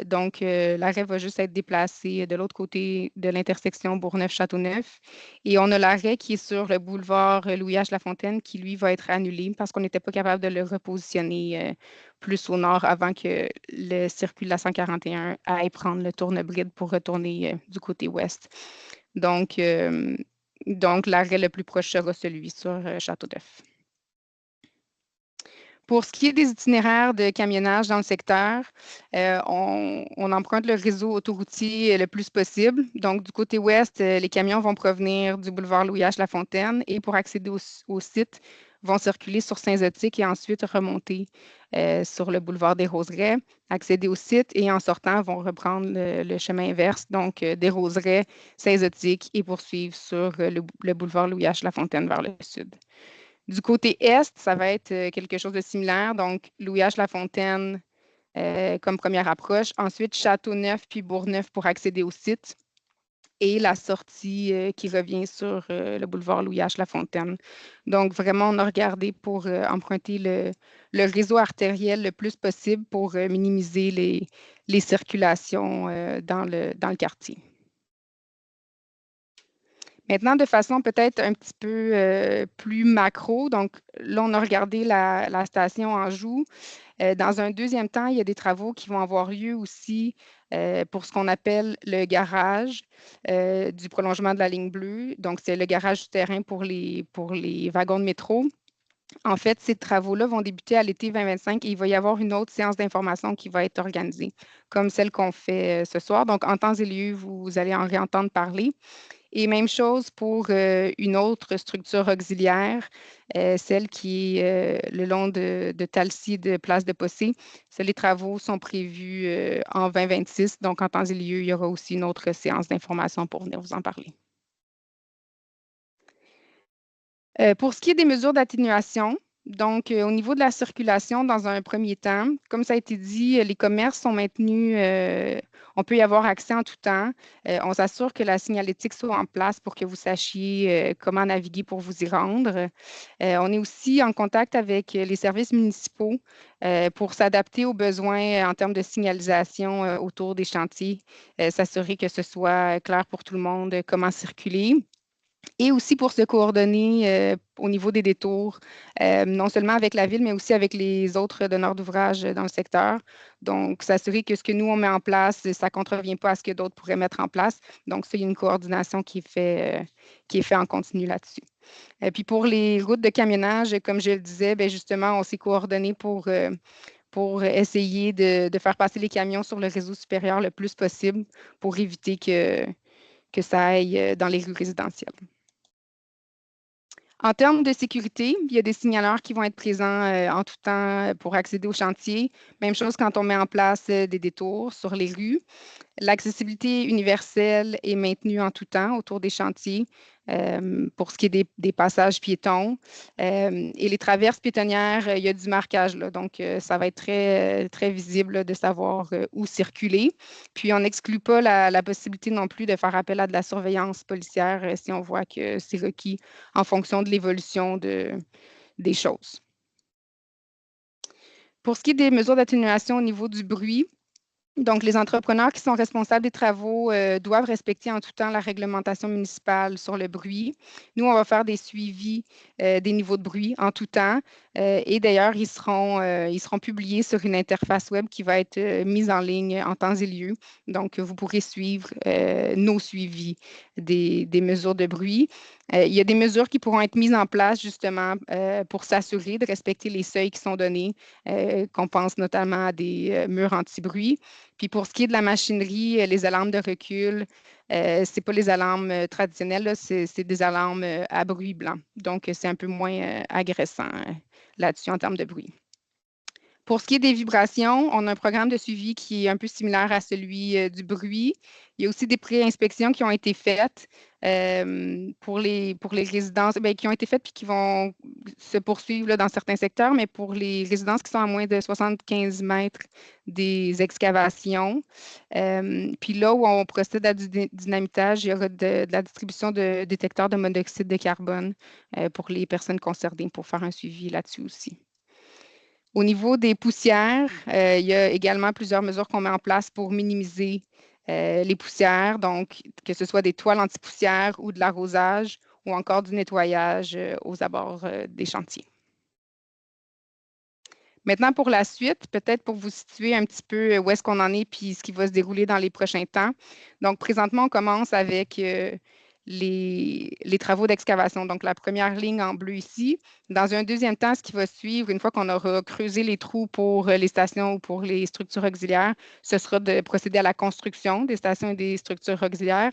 Donc, l'arrêt va juste être déplacé de l'autre côté de l'intersection Bourgneuf-Châteauneuf. Et on a l'arrêt qui est sur le boulevard Louis-H. Lafontaine qui, lui, va être annulé parce qu'on n'était pas capable de le repositionner plus au nord avant que le circuit de la 141 aille prendre le tourne-bride pour retourner du côté ouest. Donc l'arrêt le plus proche sera celui sur Châteauneuf. Pour ce qui est des itinéraires de camionnage dans le secteur, on emprunte le réseau autoroutier le plus possible. Donc, du côté ouest, les camions vont provenir du boulevard Louis-H. Lafontaine et pour accéder au site, vont circuler sur Saint-Zotique et ensuite remonter sur le boulevard des Roseraies, accéder au site et en sortant, vont reprendre le chemin inverse, donc des Roseraies, Saint-Zotique et poursuivre sur le boulevard Louis-H. Lafontaine vers le sud. Du côté est, ça va être quelque chose de similaire. Donc, Louis-H. Lafontaine comme première approche. Ensuite, Châteauneuf puis Bourgneuf pour accéder au site. Et la sortie qui revient sur le boulevard Louis-H. Lafontaine. Donc, vraiment, on a regardé pour emprunter le réseau artériel le plus possible pour minimiser les circulations dans le quartier. Maintenant, de façon peut-être un petit peu plus macro, donc là, on a regardé la station Anjou. Dans un deuxième temps, il y a des travaux qui vont avoir lieu aussi pour ce qu'on appelle le garage du prolongement de la ligne bleue. Donc, c'est le garage souterrain pour les wagons de métro. En fait, ces travaux-là vont débuter à l'été 2025 et il va y avoir une autre séance d'information qui va être organisée, comme celle qu'on fait ce soir. Donc, en temps et lieu, vous allez en réentendre parler. Et même chose pour une autre structure auxiliaire, celle qui est le long de Talcy de Place de Possé. Les travaux sont prévus en 2026. Donc, en temps et lieu, il y aura aussi une autre séance d'information pour venir vous en parler. Pour ce qui est des mesures d'atténuation, donc au niveau de la circulation, dans un premier temps, comme ça a été dit, les commerces sont maintenus, on peut y avoir accès en tout temps. On s'assure que la signalétique soit en place pour que vous sachiez comment naviguer pour vous y rendre. On est aussi en contact avec les services municipaux pour s'adapter aux besoins en termes de signalisation autour des chantiers, s'assurer que ce soit clair pour tout le monde comment circuler. Et aussi pour se coordonner au niveau des détours, non seulement avec la ville, mais aussi avec les autres donneurs d'ouvrages dans le secteur. Donc, s'assurer que ce que nous, on met en place, ça ne contrevient pas à ce que d'autres pourraient mettre en place. Donc, ça, il y a une coordination qui est fait en continu là-dessus. Puis pour les routes de camionnage, comme je le disais, bien, justement, on s'est coordonné pour essayer de faire passer les camions sur le réseau supérieur le plus possible pour éviter que ça aille dans les rues résidentielles. En termes de sécurité, il y a des signaleurs qui vont être présents en tout temps pour accéder au chantier. Même chose quand on met en place des détours sur les rues. L'accessibilité universelle est maintenue en tout temps autour des chantiers pour ce qui est des passages piétons. Et les traverses piétonnières, il y a du marquage, là, donc ça va être très, très visible là, de savoir où circuler. Puis, on n'exclut pas la possibilité non plus de faire appel à de la surveillance policière si on voit que c'est requis en fonction de l'évolution des choses. Pour ce qui est des mesures d'atténuation au niveau du bruit, donc, les entrepreneurs qui sont responsables des travaux doivent respecter en tout temps la réglementation municipale sur le bruit. Nous, on va faire des suivis des niveaux de bruit en tout temps. Et d'ailleurs, ils seront publiés sur une interface web qui va être mise en ligne en temps et lieu. Donc, vous pourrez suivre nos suivis des mesures de bruit. Il y a des mesures qui pourront être mises en place justement pour s'assurer de respecter les seuils qui sont donnés, qu'on pense notamment à des murs anti-bruit. Puis pour ce qui est de la machinerie, les alarmes de recul, ce n'est pas les alarmes traditionnelles, c'est des alarmes à bruit blanc. Donc, c'est un peu moins agressant là-dessus en termes de bruit. Pour ce qui est des vibrations, on a un programme de suivi qui est un peu similaire à celui du bruit. Il y a aussi des pré-inspections qui ont été faites pour les résidences, bien, qui ont été faites puis qui vont se poursuivre là, dans certains secteurs, mais pour les résidences qui sont à moins de 75 mètres des excavations. Puis là où on procède à du dynamitage, il y aura de la distribution de détecteurs de monoxyde de carbone pour les personnes concernées pour faire un suivi là-dessus aussi. Au niveau des poussières, il y a également plusieurs mesures qu'on met en place pour minimiser les poussières, donc que ce soit des toiles anti-poussière ou de l'arrosage ou encore du nettoyage aux abords des chantiers. Maintenant, pour la suite, peut-être pour vous situer un petit peu où est-ce qu'on en est puis ce qui va se dérouler dans les prochains temps. Donc, présentement, on commence avec les travaux d'excavation. Donc, la première ligne en bleu ici. Dans un deuxième temps, ce qui va suivre, une fois qu'on aura creusé les trous pour les stations ou pour les structures auxiliaires, ce sera de procéder à la construction des stations et des structures auxiliaires.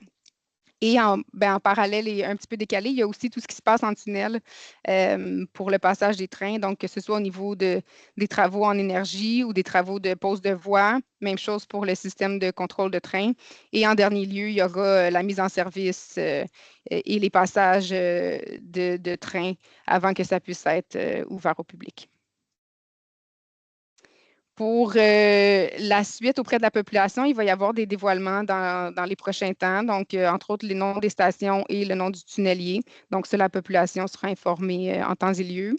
Et en parallèle et un petit peu décalé, il y a aussi tout ce qui se passe en tunnel pour le passage des trains, donc que ce soit au niveau des travaux en énergie ou des travaux de pose de voie. Même chose pour le système de contrôle de train. Et en dernier lieu, il y aura la mise en service et les passages de train avant que ça puisse être ouvert au public. Pour la suite auprès de la population, il va y avoir des dévoilements dans les prochains temps. Donc, entre autres, les noms des stations et le nom du tunnelier. Donc, ça, la population sera informée en temps et lieu.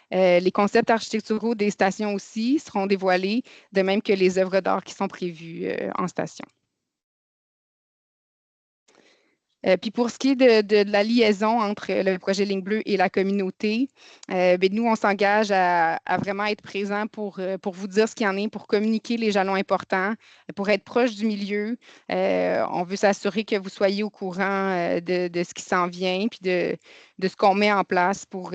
Les concepts architecturaux des stations aussi seront dévoilés, de même que les œuvres d'art qui sont prévues en station. Puis pour ce qui est de la liaison entre le projet Ligne Bleue et la communauté, nous, on s'engage à vraiment être présent pour vous dire ce qu'il y en est, pour communiquer les jalons importants, pour être proche du milieu. On veut s'assurer que vous soyez au courant de ce qui s'en vient, puis de ce qu'on met en place pour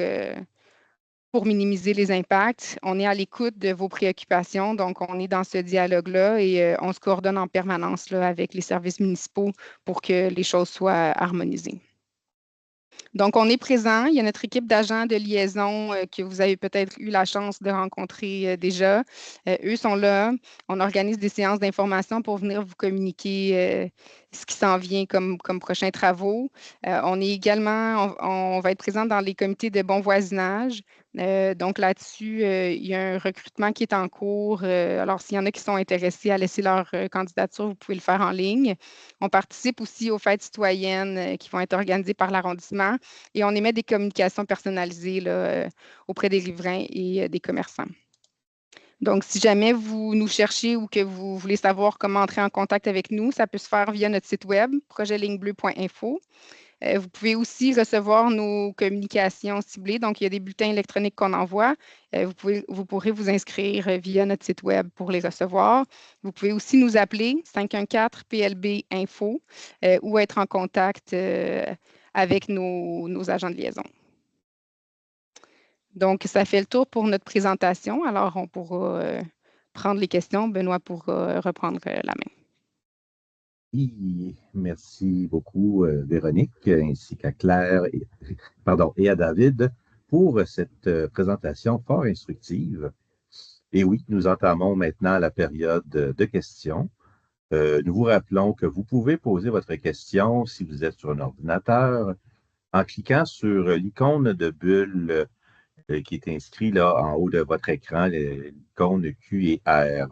minimiser les impacts. On est à l'écoute de vos préoccupations, donc on est dans ce dialogue-là et on se coordonne en permanence là, avec les services municipaux pour que les choses soient harmonisées. Donc, on est présent. Il y a notre équipe d'agents de liaison que vous avez peut-être eu la chance de rencontrer déjà. Eux sont là. On organise des séances d'information pour venir vous communiquer ce qui s'en vient comme prochains travaux. On est également, on va être présent dans les comités de bon voisinage. Donc là-dessus, il y a un recrutement qui est en cours. Alors, s'il y en a qui sont intéressés à laisser leur candidature, vous pouvez le faire en ligne. On participe aussi aux fêtes citoyennes qui vont être organisées par l'arrondissement et on émet des communications personnalisées là, auprès des riverains et des commerçants. Donc, si jamais vous nous cherchez ou que vous voulez savoir comment entrer en contact avec nous, ça peut se faire via notre site web, projetlignebleu.info. Vous pouvez aussi recevoir nos communications ciblées. Donc, il y a des bulletins électroniques qu'on envoie. Vous pourrez vous inscrire via notre site web pour les recevoir. Vous pouvez aussi nous appeler 514-PLB-INFO ou être en contact avec nos agents de liaison. Donc, ça fait le tour pour notre présentation. Alors, on pourra prendre les questions. Benoît pourra reprendre la main. Oui, merci beaucoup, Véronique, ainsi qu'à Claire et à David pour cette présentation fort instructive. Et oui, nous entamons maintenant la période de questions. Nous vous rappelons que vous pouvez poser votre question si vous êtes sur un ordinateur en cliquant sur l'icône de bulle qui est inscrit là en haut de votre écran, l'icône Q et R.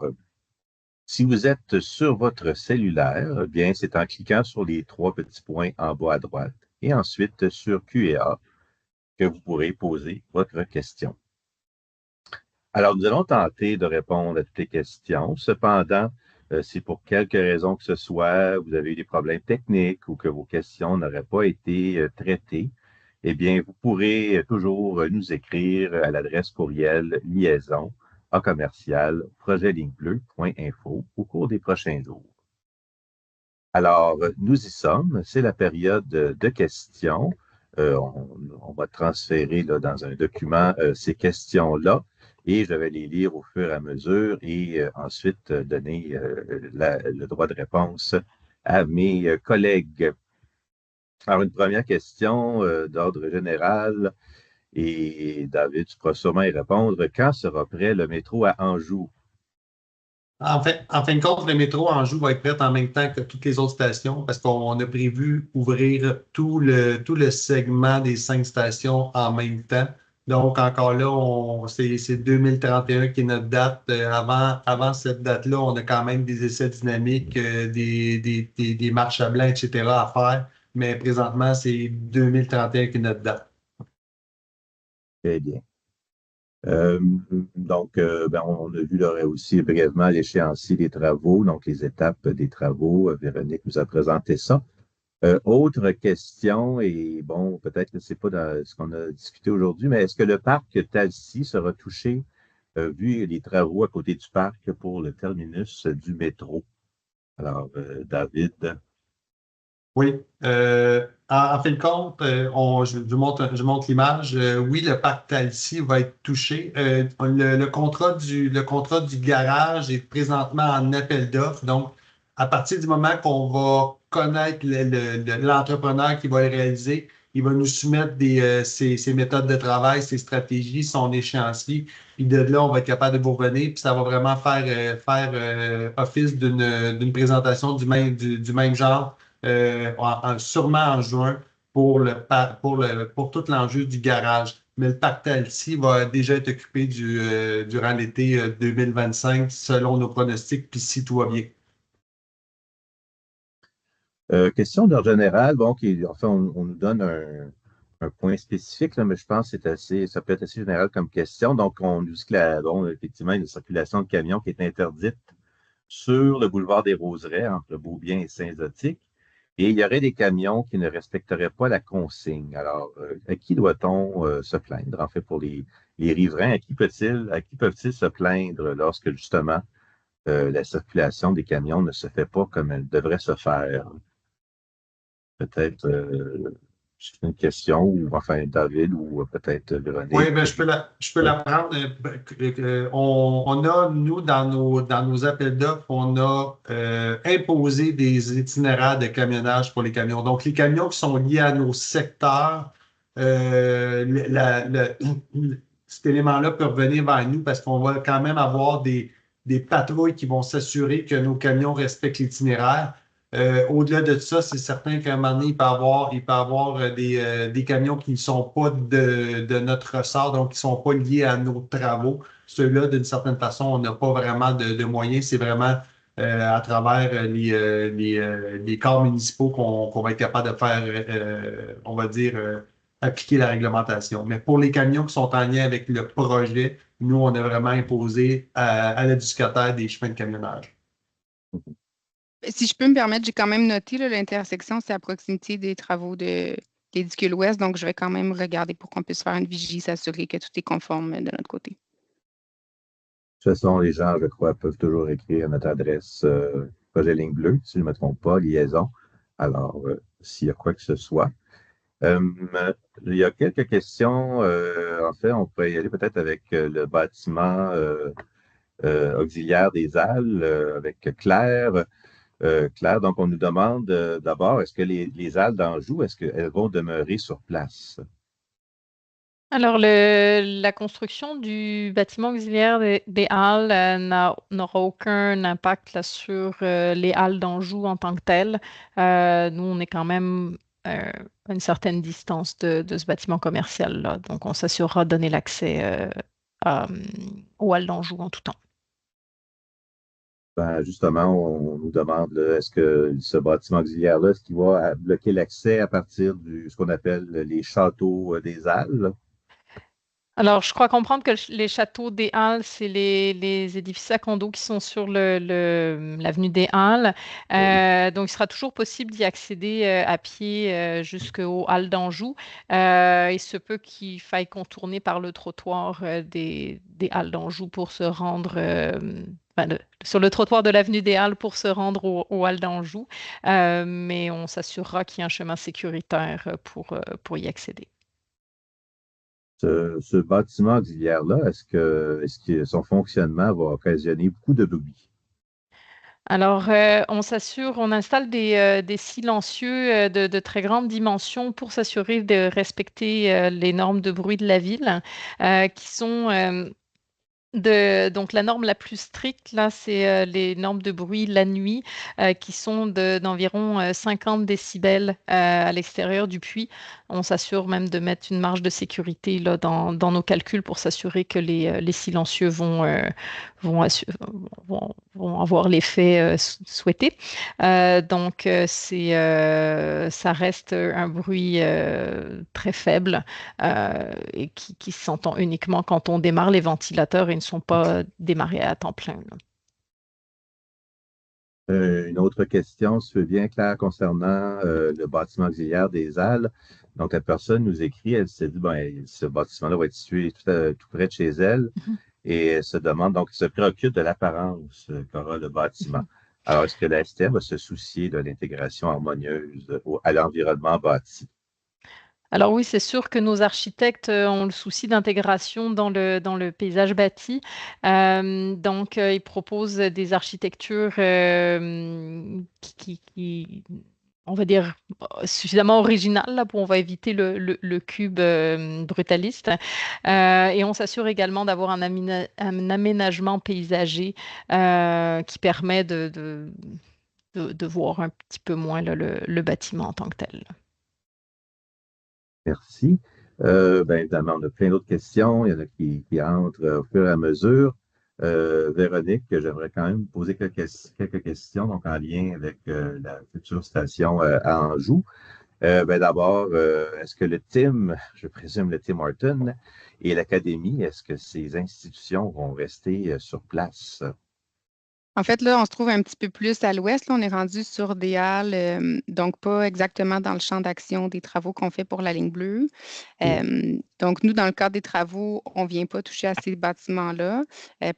Si vous êtes sur votre cellulaire, eh bien, c'est en cliquant sur les 3 petits points en bas à droite et ensuite sur Q et A que vous pourrez poser votre question. Alors, nous allons tenter de répondre à toutes les questions. Cependant, si pour quelque raison que ce soit, vous avez eu des problèmes techniques ou que vos questions n'auraient pas été traitées, eh bien, vous pourrez toujours nous écrire à l'adresse courriel liaison@projetlignebleu.info au cours des prochains jours. Alors, nous y sommes. C'est la période de questions. On va transférer là, dans un document ces questions-là et je vais les lire au fur et à mesure et ensuite donner le droit de réponse à mes collègues. Alors, une première question d'ordre général, et David, tu pourras sûrement y répondre. Quand sera prêt le métro à Anjou? En fin de compte, le métro Anjou va être prêt en même temps que toutes les autres stations parce qu'on a prévu ouvrir tout le segment des 5 stations en même temps. Donc, encore là, c'est 2031 qui est notre date. Avant cette date-là, on a quand même des essais dynamiques, des marches à blanc, etc. à faire. Mais présentement, c'est 2031 qui est notre date. Très bien. On a vu là, aussi brièvement l'échéancier des travaux, donc les étapes des travaux. Véronique nous a présenté ça. Autre question, et bon, peut-être que c'est pas dans ce qu'on a discuté aujourd'hui, mais est-ce que le parc Talcy sera touché, vu les travaux à côté du parc pour le terminus du métro? Alors, David. Oui. En fin de compte, je montre l'image. Oui, le parc Talcy va être touché. Le contrat du garage est présentement en appel d'offres. Donc, à partir du moment qu'on va connaître l'entrepreneur qui va le réaliser, il va nous soumettre ses méthodes de travail, ses stratégies, son échéancier. Puis de là, on va être capable de vous revenir. Puis ça va vraiment faire office d'une présentation du même genre, sûrement en juin pour tout l'enjeu du garage. Mais le parc Talcy va déjà être occupé durant l'été 2025 selon nos pronostics, puis si tout va bien. Question d'ordre général, bon, enfin, on nous donne un point spécifique, là, mais je pense que ça peut être assez général comme question. Donc, on nous dit que effectivement, il y a une circulation de camions qui est interdite sur le boulevard des Roseraies, entre le Beaubien et Saint-Zotique. Et il y aurait des camions qui ne respecteraient pas la consigne. Alors, à qui doit-on se plaindre? En fait, pour les riverains, à qui peuvent-ils se plaindre lorsque justement la circulation des camions ne se fait pas comme elle devrait se faire? Peut-être c'est une question, ou enfin David, ou peut-être Véronique. Oui, ben, je peux la prendre. On a, nous, dans nos appels d'offres, on a imposé des itinéraires de camionnage pour les camions. Donc, les camions qui sont liés à nos secteurs, cet élément-là peut revenir vers nous parce qu'on va quand même avoir des patrouilles qui vont s'assurer que nos camions respectent l'itinéraire. Au-delà de ça, c'est certain qu'à un moment donné, il peut y avoir des camions qui ne sont pas de notre ressort, donc qui ne sont pas liés à nos travaux. Ceux-là, d'une certaine façon, on n'a pas vraiment de moyens. C'est vraiment à travers les corps municipaux qu'on va être capable de faire, on va dire, appliquer la réglementation. Mais pour les camions qui sont en lien avec le projet, nous, on a vraiment imposé à l'éducateur des chemins de camionnage. Si je peux me permettre, j'ai quand même noté l'intersection, c'est à proximité des travaux de l'édicule ouest, donc je vais quand même regarder pour qu'on puisse faire une vigie, s'assurer que tout est conforme de notre côté. De toute façon, les gens, je crois, peuvent toujours écrire à notre adresse projet ligne bleue, si je ne me trompe pas, liaison. Alors, s'il y a quoi que ce soit. Il y a quelques questions. En fait, on pourrait y aller peut-être avec le bâtiment auxiliaire des Halles, avec Claire. Claire, donc on nous demande d'abord, est-ce que les Halles d'Anjou, est-ce qu'elles vont demeurer sur place? Alors, la construction du bâtiment auxiliaire des Halles n'aura aucun impact là, sur les Halles d'Anjou en tant que telles. Nous, on est quand même à une certaine distance de ce bâtiment commercial-là. Donc, on s'assurera de donner l'accès aux Halles d'Anjou en tout temps. Ben, justement, on nous demande, là, est-ce que ce bâtiment auxiliaire-là, est-ce qu'il va bloquer l'accès à partir ce qu'on appelle les châteaux des Halles? Alors, je crois comprendre que les châteaux des Halles, c'est les édifices à condos qui sont sur l'avenue des Halles. Donc, il sera toujours possible d'y accéder à pied jusqu'aux Halles d'Anjou. Il se peut qu'il faille contourner par le trottoir des Halles d'Anjou pour se rendre sur le trottoir de l'avenue des Halles pour se rendre aux Halles d'Anjou. Mais on s'assurera qu'il y a un chemin sécuritaire pour y accéder. Ce bâtiment auxiliaire-là, est-ce que son fonctionnement va occasionner beaucoup de bruit? Alors, on installe des silencieux de très grande dimension pour s'assurer de respecter les normes de bruit de la ville, qui sont donc la norme la plus stricte, là, c'est les normes de bruit la nuit qui sont d'environ 50 décibels à l'extérieur du puits. On s'assure même de mettre une marge de sécurité là, dans nos calculs pour s'assurer que les silencieux vont, vont avoir l'effet souhaité. Donc, ça reste un bruit très faible et qui s'entend uniquement quand on démarre les ventilateurs et ne sont pas démarrés à temps plein, là. Une autre question, si tu veux bien, Claire, concernant le bâtiment auxiliaire des Halles. Donc, la personne nous écrit, elle s'est dit, ben, ce bâtiment-là va être situé tout près de chez elle Mhm. et elle se demande, donc, elle se préoccupe de l'apparence qu'aura le bâtiment. Mhm. Alors, est-ce que la STM va se soucier de l'intégration harmonieuse à l'environnement bâti? Alors oui, c'est sûr que nos architectes ont le souci d'intégration dans le paysage bâti. Donc, ils proposent des architectures on va dire, suffisamment originales là, pour on va éviter le cube brutaliste. Et on s'assure également d'avoir un aménagement paysager qui permet de voir un petit peu moins là, le bâtiment en tant que tel. Merci. Ben, évidemment, on a plein d'autres questions. Il y en a qui entrent au fur et à mesure. Véronique, j'aimerais quand même poser quelques questions donc en lien avec la future station à Anjou. Ben, d'abord, est-ce que le TIM, je présume le Tim Horton et l'Académie, est-ce que ces institutions vont rester sur place? En fait, là, on se trouve un petit peu plus à l'ouest. Là, on est rendu sur des halles, donc pas exactement dans le champ d'action des travaux qu'on fait pour la ligne bleue. Et, Donc, nous, dans le cadre des travaux, on ne vient pas toucher à ces bâtiments-là.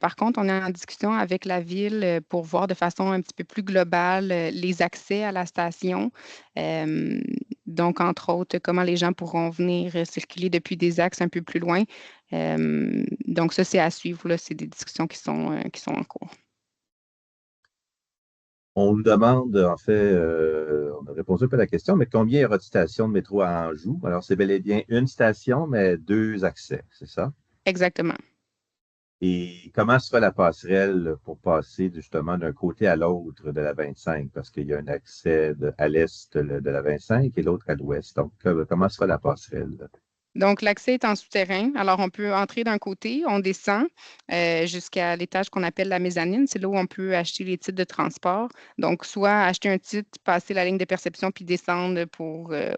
Par contre, on est en discussion avec la ville pour voir de façon un petit peu plus globale les accès à la station. Euh, donc, entre autres, comment les gens pourront venir circuler depuis des axes un peu plus loin. Donc, ça, c'est à suivre, là. C'est des discussions qui sont en cours. on nous demande, en fait, on a répondu un peu à la question, mais combien y aura de stations de métro à Anjou? Alors, c'est bel et bien une station, mais deux accès, c'est ça? Exactement. Et comment sera la passerelle pour passer justement d'un côté à l'autre de la 25? Parce qu'il y a un accès à l'est de la 25 et l'autre à l'ouest. Donc, comment sera la passerelle? Donc, l'accès est en souterrain. Alors, on peut entrer d'un côté, on descend jusqu'à l'étage qu'on appelle la mezzanine. C'est là où on peut acheter les titres de transport. Donc, soit acheter un titre, passer la ligne de perception, puis descendre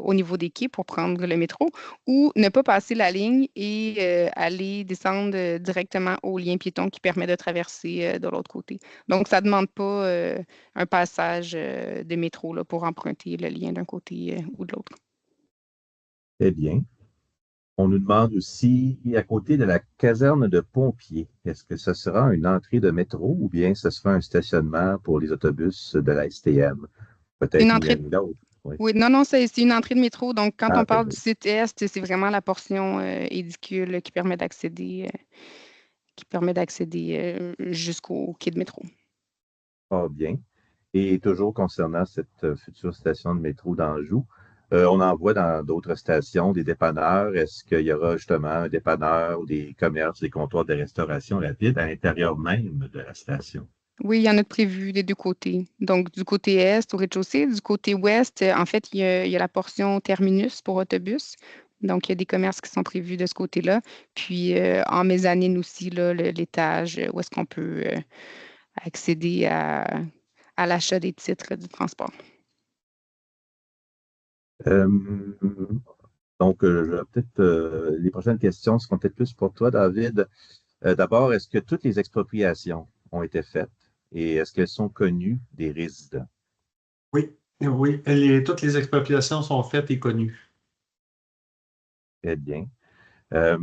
au niveau des quais pour prendre le métro, ou ne pas passer la ligne et aller descendre directement au lien piéton qui permet de traverser de l'autre côté. Donc, ça ne demande pas un passage de métro là, pour emprunter le lien d'un côté ou de l'autre. Très bien. On nous demande aussi, à côté de la caserne de pompiers, est-ce que ce sera une entrée de métro ou bien ce sera un stationnement pour les autobus de la STM? Peut-être Une ni l'un entrée ni l'autre. Oui. Oui, non, non, c'est une entrée de métro. Donc, quand Ah, on ben parle du oui. site Est, c'est vraiment la portion édicule qui permet d'accéder jusqu'au quai de métro. Fort bien. Et toujours concernant cette future station de métro d'Anjou, on en voit dans d'autres stations des dépanneurs. Est-ce qu'il y aura justement un dépanneur ou des commerces, des comptoirs de restauration rapide à l'intérieur même de la station? Oui, il y en a de prévus des deux côtés. Donc, du côté Est, au rez-de-chaussée, du côté Ouest, en fait, il y a la portion terminus pour autobus. Donc, il y a des commerces qui sont prévus de ce côté-là. Puis, en mezzanine aussi, là, l'étage où est-ce qu'on peut accéder à l'achat des titres du transport. Euh, donc, peut-être les prochaines questions seront peut-être plus pour toi, David. D'abord, est-ce que toutes les expropriations ont été faites et est-ce qu'elles sont connues des résidents? Oui, oui, toutes les expropriations sont faites et connues. Très bien. Euh,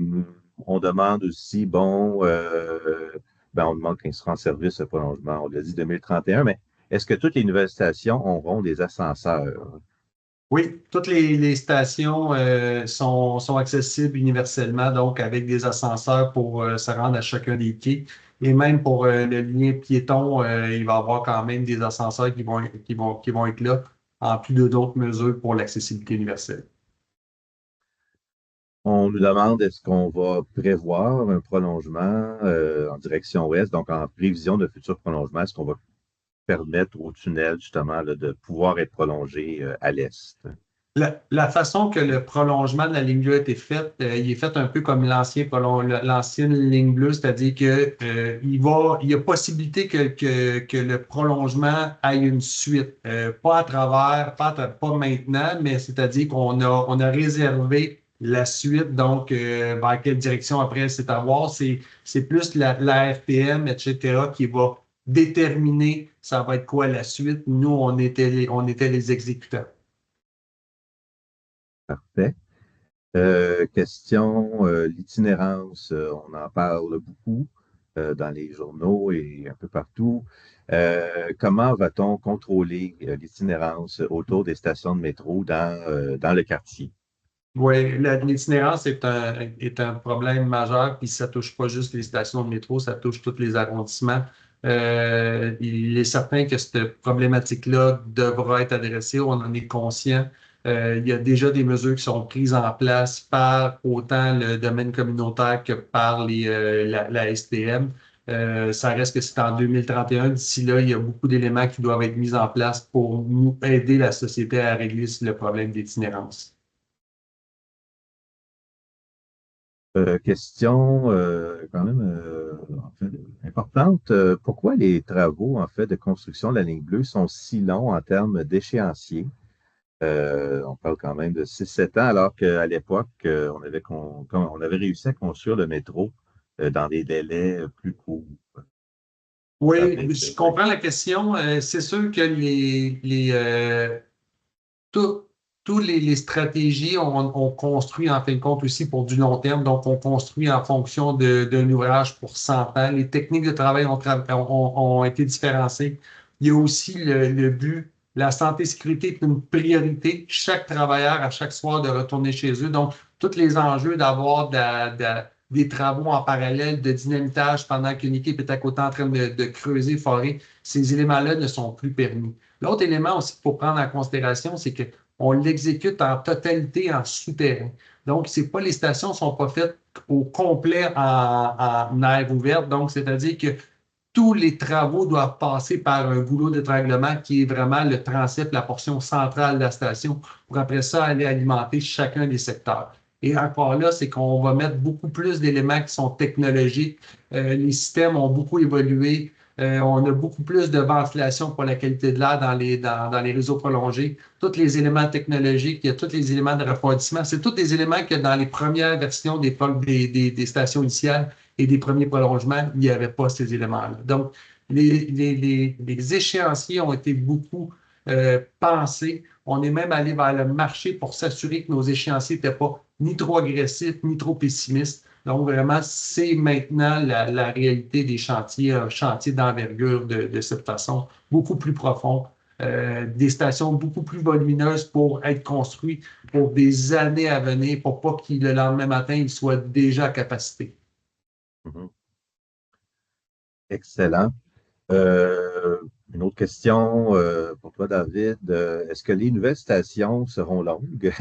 on demande aussi, bon, ben, on demande quand il sera en service le prolongement. On l'a dit 2031, mais est-ce que toutes les nouvelles stations auront des ascenseurs? Oui, toutes les stations sont accessibles universellement, donc avec des ascenseurs pour se rendre à chacun des quais. Et même pour le lien piéton, il va y avoir quand même des ascenseurs qui vont être là, en plus de d'autres mesures pour l'accessibilité universelle. On nous demande est-ce qu'on va prévoir un prolongement en direction ouest, donc en prévision de futur prolongement, est-ce qu'on va permettre au tunnel justement là, de pouvoir être prolongé à l'est? La façon que le prolongement de la ligne bleue a été fait, il est fait un peu comme l'ancienne ligne bleue, c'est-à-dire que il y a possibilité que le prolongement ait une suite, pas à travers, pas maintenant, mais c'est-à-dire on a réservé la suite, donc vers quelle direction après c'est à voir. C'est plus la RPM, etc., qui va déterminer ça va être quoi la suite. Nous, on était les exécutants. Parfait. Question, l'itinérance, on en parle beaucoup dans les journaux et un peu partout. Comment va-t-on contrôler l'itinérance autour des stations de métro dans le quartier? Oui, l'itinérance est un problème majeur, puis ça touche pas juste les stations de métro, ça touche tous les arrondissements. Il est certain que cette problématique-là devra être adressée, on en est conscient. Il y a déjà des mesures qui sont prises en place par autant le domaine communautaire que par la STM. Ça reste que c'est en 2031. D'ici là, il y a beaucoup d'éléments qui doivent être mis en place pour nous aider la société à régler le problème d'itinérance. Question quand même en fait, importante. Pourquoi les travaux en fait de construction de la ligne bleue sont si longs en termes d'échéancier? On parle quand même de 6-7 ans, alors qu'à l'époque, on avait réussi à construire le métro dans des délais plus courts. Oui, je comprends la question. C'est sûr que tout- tous les stratégies, on construit en fin de compte aussi pour du long terme. Donc, on construit en fonction d'un ouvrage pour 100 ans. Les techniques de travail ont été différenciées. Il y a aussi le but, la santé et sécurité est une priorité. Chaque travailleur, à chaque soir, de retourner chez eux. Donc, tous les enjeux d'avoir des travaux en parallèle de dynamitage pendant qu'une équipe est à côté en train de creuser, forer, ces éléments-là ne sont plus permis. L'autre élément aussi qu'il faut prendre en considération, c'est qu'on l'exécute en totalité en souterrain. Donc, c'est pas, les stations ne sont pas faites au complet en air ouvert. Donc, c'est-à-dire que tous les travaux doivent passer par un goulot d'étranglement qui est vraiment le transept, la portion centrale de la station, pour après ça aller alimenter chacun des secteurs. Et encore là, c'est qu'on va mettre beaucoup plus d'éléments qui sont technologiques. Les systèmes ont beaucoup évolué. On a beaucoup plus de ventilation pour la qualité de l'air dans les réseaux prolongés. Tous les éléments technologiques, il y a tous les éléments de refroidissement. C'est tous des éléments que dans les premières versions des stations initiales et des premiers prolongements, il n'y avait pas ces éléments-là. Donc, les échéanciers ont été beaucoup pensés. On est même allé vers le marché pour s'assurer que nos échéanciers n'étaient pas ni trop agressifs, ni trop pessimistes. Donc, vraiment, c'est maintenant la réalité des chantiers, un chantier d'envergure de cette façon, beaucoup plus profond, des stations beaucoup plus volumineuses pour être construites pour des années à venir, pour pas que le lendemain matin, ils soient déjà à capacité. Mhm. Excellent. Une autre question pour toi, David. Est-ce que les nouvelles stations seront longues?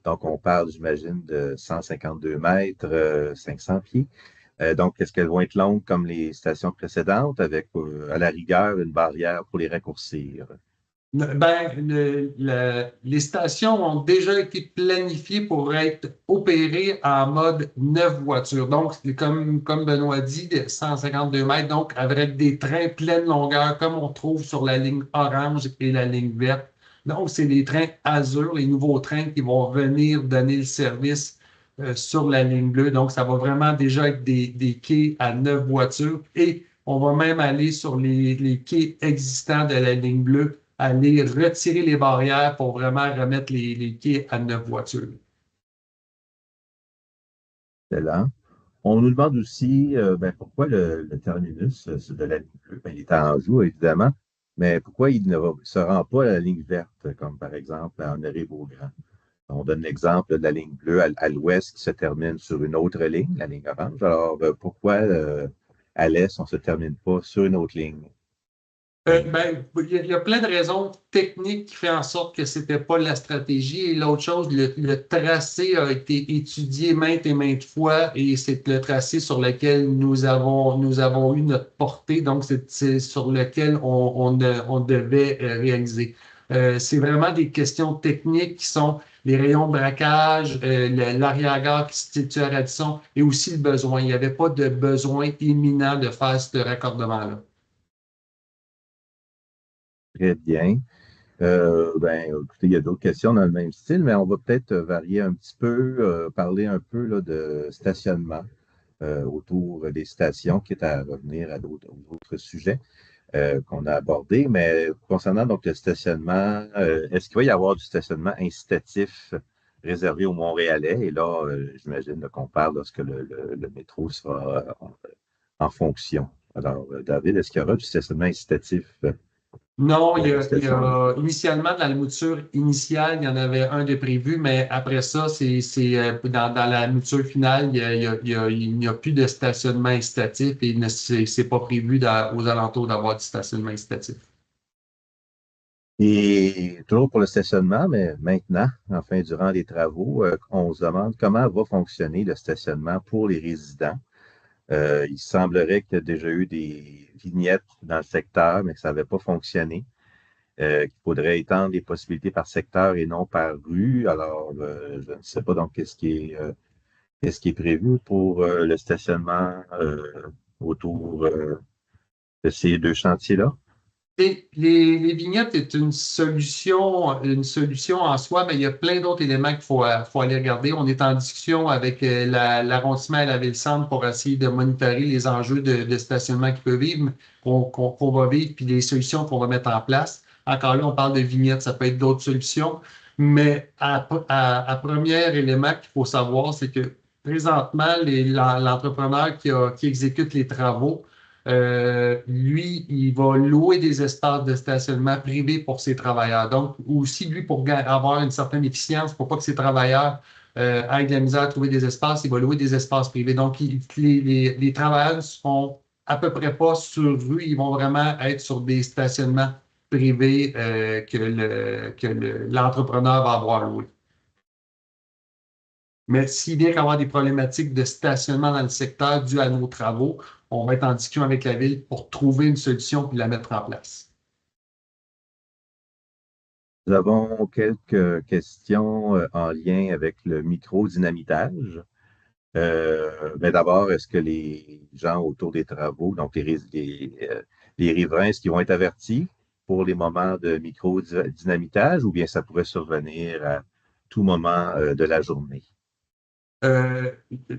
Donc, on parle, j'imagine, de 152 mètres, 500 pieds. Donc, est-ce qu'elles vont être longues comme les stations précédentes avec, à la rigueur, une barrière pour les raccourcir? Ben, les stations ont déjà été planifiées pour être opérées en mode 9 voitures. Donc, comme Benoît dit, de 152 mètres, donc avec des trains pleine longueur, comme on trouve sur la ligne orange et la ligne verte. Donc, c'est les trains Azur, les nouveaux trains qui vont venir donner le service sur la ligne bleue. Donc, ça va vraiment déjà être des quais à 9 voitures et on va même aller sur les quais existants de la ligne bleue, aller retirer les barrières pour vraiment remettre les quais à 9 voitures. Excellent. On nous demande aussi pourquoi le terminus de la ligne bleue, il est à Anjou, évidemment, mais pourquoi il ne se rend pas à la ligne verte, comme par exemple à Honoré-Beaugrand? On donne l'exemple de la ligne bleue à l'ouest qui se termine sur une autre ligne, la ligne orange. Alors, pourquoi à l'est, on ne se termine pas sur une autre ligne? Il y a plein de raisons techniques qui font en sorte que ce n'était pas la stratégie. Et l'autre chose, le tracé a été étudié maintes et maintes fois et c'est le tracé sur lequel nous avons eu notre portée. Donc, c'est sur lequel on devait réaliser. C'est vraiment des questions techniques qui sont les rayons de braquage, l'arrière-gare qui se situe à Radisson et aussi le besoin. Il n'y avait pas de besoin imminent de faire ce raccordement-là. Très bien. Écoutez, il y a d'autres questions dans le même style, mais on va peut-être varier un petit peu, parler un peu là, de stationnement autour des stations, quitte à revenir à d'autres sujets qu'on a abordés. Mais concernant donc le stationnement, est-ce qu'il va y avoir du stationnement incitatif réservé aux Montréalais? Et là, j'imagine qu'on parle lorsque le métro sera en fonction. Alors, David, est-ce qu'il y aura du stationnement incitatif? Non, initialement, dans la mouture initiale, il y en avait un de prévu, mais après ça, dans la mouture finale, il n'y a plus de stationnement incitatif et c'est pas prévu aux alentours d'avoir du stationnement incitatif. Et toujours pour le stationnement, mais maintenant, enfin, durant les travaux, on se demande comment va fonctionner le stationnement pour les résidents. Il semblerait qu'il y a déjà eu des vignettes dans le secteur, mais que ça n'avait pas fonctionné. Qu'il faudrait étendre les possibilités par secteur et non par rue. Alors, je ne sais pas donc qu'est-ce qui est prévu pour le stationnement autour de ces deux chantiers-là. Les vignettes est une solution en soi, mais il y a plein d'autres éléments qu'il faut aller regarder. On est en discussion avec l'arrondissement et la ville-centre pour essayer de monitorer les enjeux de stationnement qui peuvent vivre, qu'on va vivre, puis les solutions qu'on va mettre en place. Encore là, on parle de vignettes, ça peut être d'autres solutions, mais à premier élément qu'il faut savoir, c'est que présentement, l'entrepreneur qui exécute les travaux, lui, il va louer des espaces de stationnement privés pour ses travailleurs. Donc, aussi, lui, pour avoir une certaine efficience, pour pas que ses travailleurs aient de la misère à trouver des espaces, il va louer des espaces privés. Donc, les travailleurs ne seront à peu près pas sur rue, ils vont vraiment être sur des stationnements privés que l'entrepreneur va avoir loué. Mais s'il vient qu'avoir des problématiques de stationnement dans le secteur dû à nos travaux, on va être en discussion avec la ville pour trouver une solution puis la mettre en place. Nous avons quelques questions en lien avec le micro-dynamitage. D'abord, est-ce que les gens autour des travaux, donc les riverains, est-ce qu'ils vont être avertis pour les moments de micro-dynamitage ou bien ça pourrait survenir à tout moment de la journée?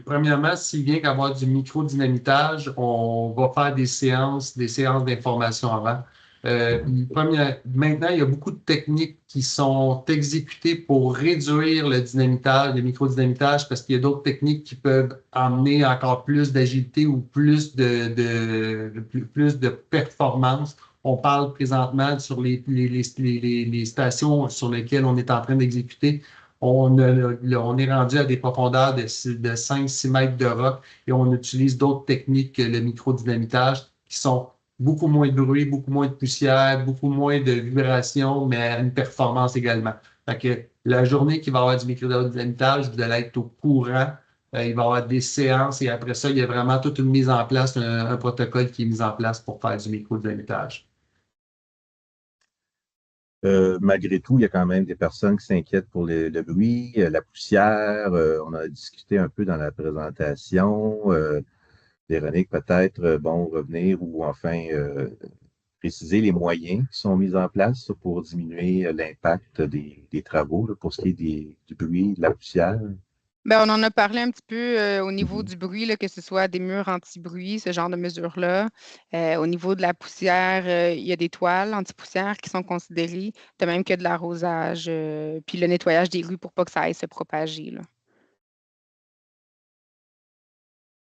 Premièrement, s'il vient qu'avoir du micro-dynamitage, on va faire des séances d'information avant. Maintenant, il y a beaucoup de techniques qui sont exécutées pour réduire le dynamitage, le micro-dynamitage, parce qu'il y a d'autres techniques qui peuvent amener encore plus d'agilité ou plus de performance. On parle présentement sur les stations sur lesquelles on est en train d'exécuter. On est rendu à des profondeurs de 5-6 mètres de roc et on utilise d'autres techniques que le micro-dynamitage qui sont beaucoup moins de bruit, beaucoup moins de poussière, beaucoup moins de vibrations, mais à une performance également. Fait que la journée qu'il va y avoir du micro-dynamitage, vous allez être au courant. Il va y avoir des séances et après ça, il y a vraiment toute une mise en place, un protocole qui est mis en place pour faire du micro-dynamitage. Malgré tout, il y a quand même des personnes qui s'inquiètent pour le bruit, la poussière. On a discuté un peu dans la présentation. Véronique, peut-être, revenir ou enfin préciser les moyens qui sont mis en place pour diminuer l'impact des travaux là, pour ce qui est du bruit, de la poussière. Bien, on en a parlé un petit peu au niveau du bruit, là, que ce soit des murs anti-bruit, ce genre de mesures-là. Au niveau de la poussière, il y a des toiles anti-poussière qui sont considérées, de même que de l'arrosage, puis le nettoyage des rues pour pas que ça aille se propager, là.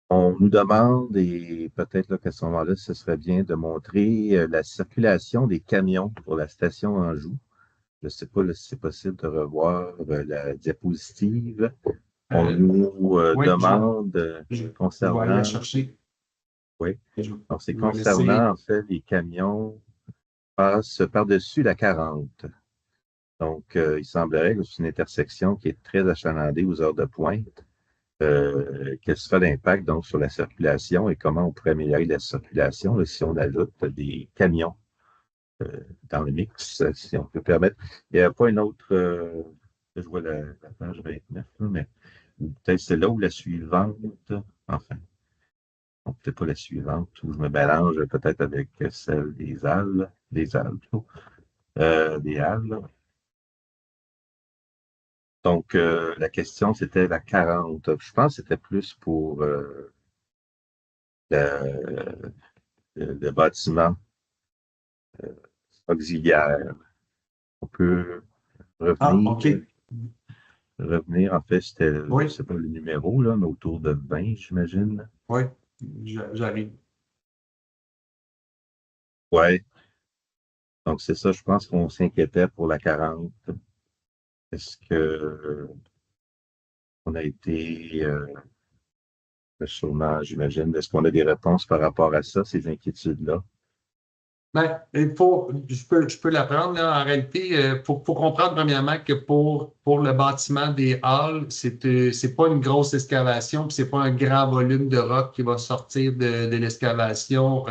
On nous demande, et peut-être là, qu'à ce moment-là, ce serait bien de montrer la circulation des camions pour la station Anjou. Je ne sais pas là, si c'est possible de revoir la diapositive. On nous Oui, demande je vais aller concernant. la chercher. Oui. Donc, c'est je vais concernant, en fait, les camions passent par-dessus la 40. Donc, il semblerait que c'est une intersection qui est très achalandée aux heures de pointe. Quel sera l'impact donc sur la circulation et comment on pourrait améliorer la circulation là, si on ajoute des camions dans le mix, si on peut permettre. Il n'y a pas une autre, je vois la page 29, là, mais peut-être celle-là ou la suivante, enfin, non, peut-être pas la suivante, où je me mélange peut-être avec celle des Halles plutôt, des Halles. Donc, la question, c'était la 40. Je pense que c'était plus pour le bâtiment auxiliaire. On peut Ah, revenir. OK. Revenir, en fait, c'était, je ne Oui, sais pas le numéro, là, mais autour de 20, j'imagine. oui, j'arrive. Ouais. Donc, c'est ça, je pense qu'on s'inquiétait pour la 40. Est-ce que on a été, sûrement, j'imagine, est-ce qu'on a des réponses par rapport à ça, ces inquiétudes-là? Ben, je peux l'apprendre, là. En réalité, faut comprendre premièrement que pour le bâtiment des halles, c'est pas une grosse excavation, puis c'est pas un grand volume de roc qui va sortir de l'excavation.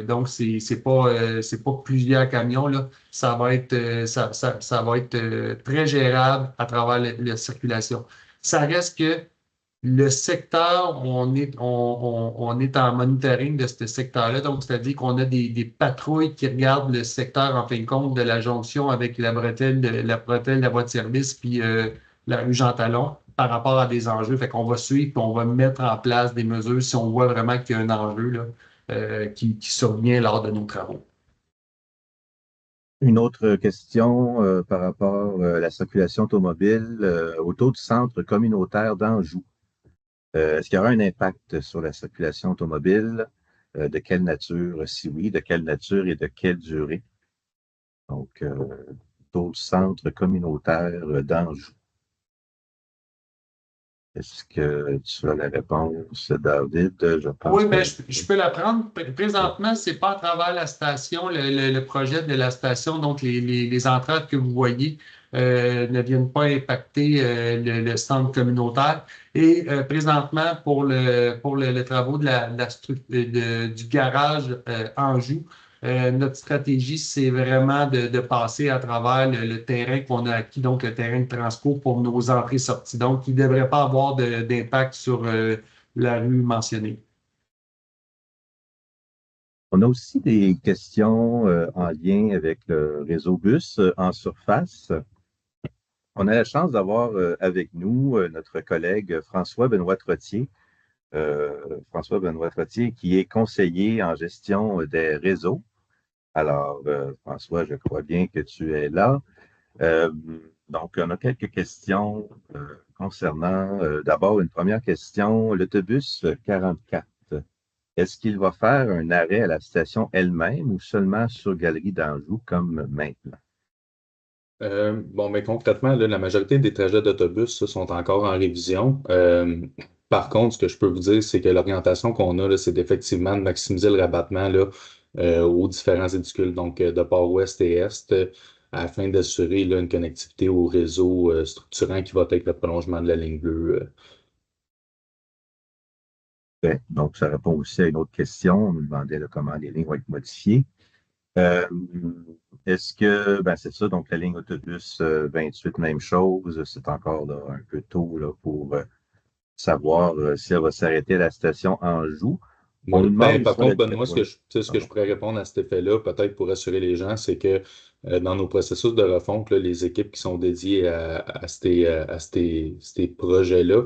Donc, c'est pas plusieurs camions, là. Ça va être, ça va être très gérable à travers la circulation. Ça reste que le secteur, on est en monitoring de ce secteur-là. Donc, c'est-à-dire qu'on a des patrouilles qui regardent le secteur, en fin de compte, de la jonction avec la voie de service, puis la rue Jean-Talon par rapport à des enjeux. Fait qu'on va suivre, puis on va mettre en place des mesures si on voit vraiment qu'il y a un enjeu là, qui survient lors de nos travaux. Une autre question par rapport à la circulation automobile autour du centre communautaire d'Anjou. Est-ce qu'il y aura un impact sur la circulation automobile? De quelle nature? Si oui, de quelle nature et de quelle durée? Donc, autour du centre communautaire d'Anjou. Est-ce que tu as la réponse, David? Je pense Oui, que ben, je peux la prendre. Présentement, c'est pas à travers la station, le projet de la station. Donc, les entrades que vous voyez ne viennent pas impacter le centre communautaire. Et présentement, pour le travaux du garage Anjou, notre stratégie, c'est vraiment de passer à travers le terrain qu'on a acquis, donc le terrain de transport pour nos entrées-sorties. Donc, il ne devrait pas avoir d'impact sur la rue mentionnée. on a aussi des questions en lien avec le réseau bus en surface. On a la chance d'avoir avec nous notre collègue François-Benoît Trottier. François-Benoît Trottier, qui est conseiller en gestion des réseaux. Alors, François, je crois bien que tu es là. Euh, donc, on a quelques questions concernant, d'abord, une première question, l'autobus 44. Est-ce qu'il va faire un arrêt à la station elle-même ou seulement sur Galerie d'Anjou comme maintenant? Bon, mais concrètement, là, la majorité des trajets d'autobus ça, sont encore en révision. Par contre, ce que je peux vous dire, c'est que l'orientation qu'on a, là, c'est effectivement de maximiser le rabattement là, aux différents édicules, donc de port ouest et est, afin d'assurer là, une connectivité au réseau structurant qui va être le prolongement de la ligne bleue. Ouais, donc, ça répond aussi à une autre question. On nous demandait là, comment les lignes vont être modifiées. Euh, Est-ce que, ben c'est ça, donc la ligne autobus 28, même chose, c'est encore là, un peu tôt là, pour savoir si elle va s'arrêter à la station Anjou. On nous demande Par sur la... contre, Benoît, Oui, ce que je pourrais répondre à cet effet-là, peut-être pour rassurer les gens, c'est que dans nos processus de refonte, là, les équipes qui sont dédiées ces projets-là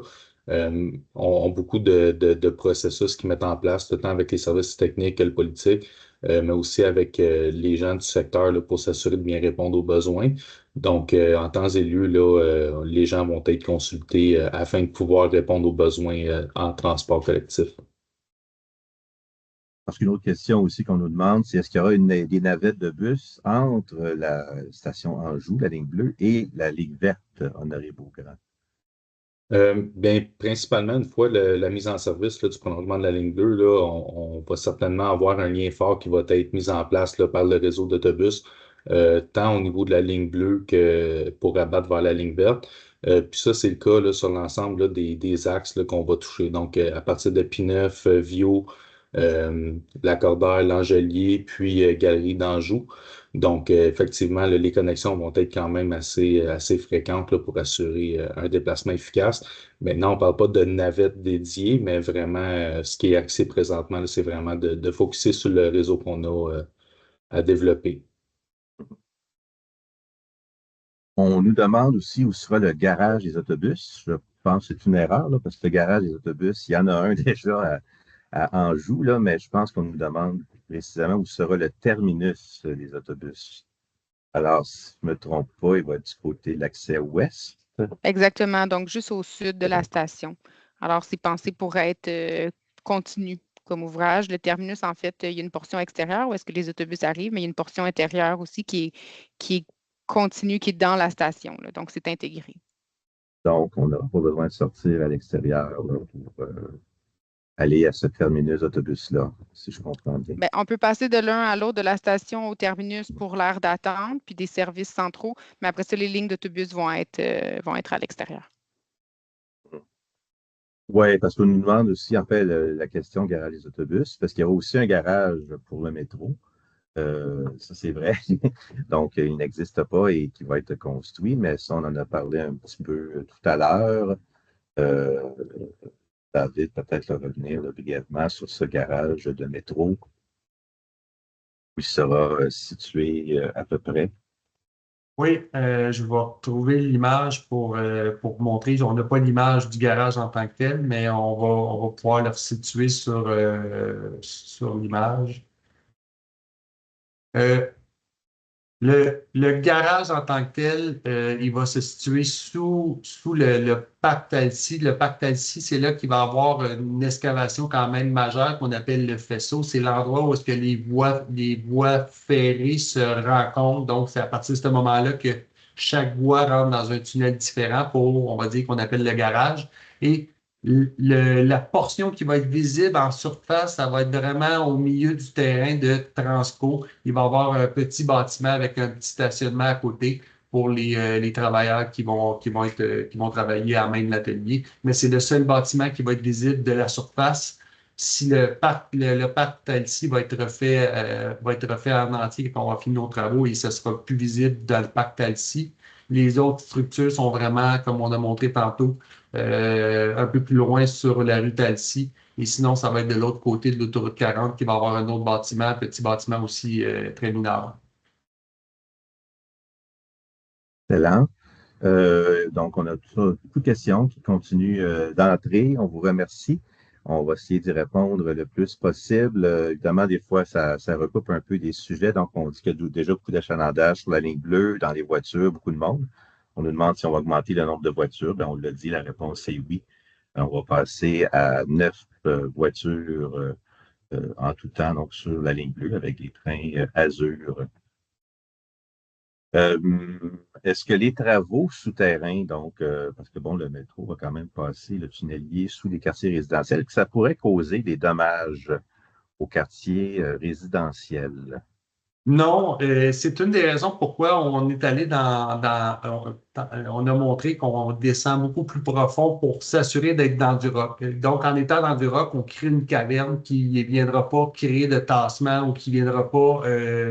ont beaucoup de processus qui mettent en place, tout le temps avec les services techniques et le politique, mais aussi avec les gens du secteur là, pour s'assurer de bien répondre aux besoins. Donc, en temps et lieu, là, les gens vont être consultés afin de pouvoir répondre aux besoins en transport collectif. parce qu'une autre question aussi qu'on nous demande, c'est est-ce qu'il y aura des navettes de bus entre la station Anjou, la ligne bleue, et la ligne verte, Honoré-Beaugrand? Bien, principalement, une fois la mise en service là, du prolongement de la ligne bleue, là, on va certainement avoir un lien fort qui va être mis en place là, par le réseau d'autobus, tant au niveau de la ligne bleue que pour abattre vers la ligne verte. Puis ça, c'est le cas là, sur l'ensemble là, des axes là, qu'on va toucher. Donc, à partir de P9, Vio, Lacordaire, L'Angelier, puis Galerie d'Anjou. Donc, effectivement, là, les connexions vont être quand même assez fréquentes là, pour assurer un déplacement efficace. Maintenant, on ne parle pas de navette dédiée, mais vraiment, ce qui est axé présentement, là, c'est vraiment de focusser sur le réseau qu'on a à développer. On nous demande aussi où sera le garage des autobus. Je pense que c'est une erreur, là, parce que le garage des autobus, il y en a un déjà à Anjou, là, mais je pense qu'on nous demande précisément où sera le terminus des autobus. Alors, si je ne me trompe pas, il va être du côté de l'accès ouest. Exactement, donc juste au sud de la station. Alors, c'est pensé pour être continu comme ouvrage. Le terminus, en fait, il y a une portion extérieure où est-ce que les autobus arrivent, mais il y a une portion intérieure aussi qui est continue, qui est dans la station, là. Donc, c'est intégré. Donc, on n'aura pas besoin de sortir à l'extérieur là, pour aller à ce terminus d'autobus-là, si je comprends bien. Bien, on peut passer de l'un à l'autre de la station au terminus pour l'aire d'attente, puis des services centraux, mais après ça, les lignes d'autobus vont être à l'extérieur. Oui, parce qu'on nous demande aussi, en fait, la question garage des autobus, parce qu'il y aura aussi un garage pour le métro. Ça, c'est vrai. Donc, il n'existe pas et qui va être construit, mais ça, on en a parlé un petit peu tout à l'heure. Euh, David, peut-être revenir là, brièvement sur ce garage de métro, où il sera situé à peu près. Oui, je vais retrouver l'image pour montrer. On n'a pas l'image du garage en tant que tel, mais on va pouvoir le situer sur l'image. Euh, le garage en tant que tel, il va se situer sous le parc Talcy. Le parc Talcy, c'est là qu'il va y avoir une excavation quand même majeure qu'on appelle le faisceau. C'est l'endroit où est-ce que les voies ferrées se rencontrent. Donc, c'est à partir de ce moment-là que chaque voie rentre dans un tunnel différent pour, on va dire, qu'on appelle le garage. Et la portion qui va être visible en surface, ça va être vraiment au milieu du terrain de Transco. Il va y avoir un petit bâtiment avec un petit stationnement à côté pour les travailleurs qui vont travailler à main de l'atelier. Mais c'est le seul bâtiment qui va être visible de la surface. Si le parc Talcy va être refait en entier quand on va finir nos travaux et ce sera plus visible dans le parc Talcy. Les autres structures sont vraiment, comme on a montré tantôt, un peu plus loin sur la rue Talcy. Et sinon, ça va être de l'autre côté de l'autoroute 40 qui va avoir un autre bâtiment, petit bâtiment aussi très mineur. Excellent. Donc, on a beaucoup de questions qui continuent d'entrer. On vous remercie. On va essayer d'y répondre le plus possible. Évidemment, des fois, ça recoupe un peu des sujets. Donc, on dit qu'il y a déjà beaucoup d'achalandage sur la ligne bleue, dans les voitures, beaucoup de monde. On nous demande si on va augmenter le nombre de voitures. Bien, on l'a dit, la réponse est oui. On va passer à 9 voitures en tout temps, donc sur la ligne bleue, avec des trains Azur. Est-ce que les travaux souterrains, donc, parce que bon, le métro va quand même passer, le tunnelier, sous les quartiers résidentiels, que ça pourrait causer des dommages aux quartiers résidentiels? Non, c'est une des raisons pourquoi on est allé on a montré qu'on descend beaucoup plus profond pour s'assurer d'être dans du roc. Donc, en étant dans du roc, on crée une caverne qui ne viendra pas créer de tassement ou qui ne viendra pas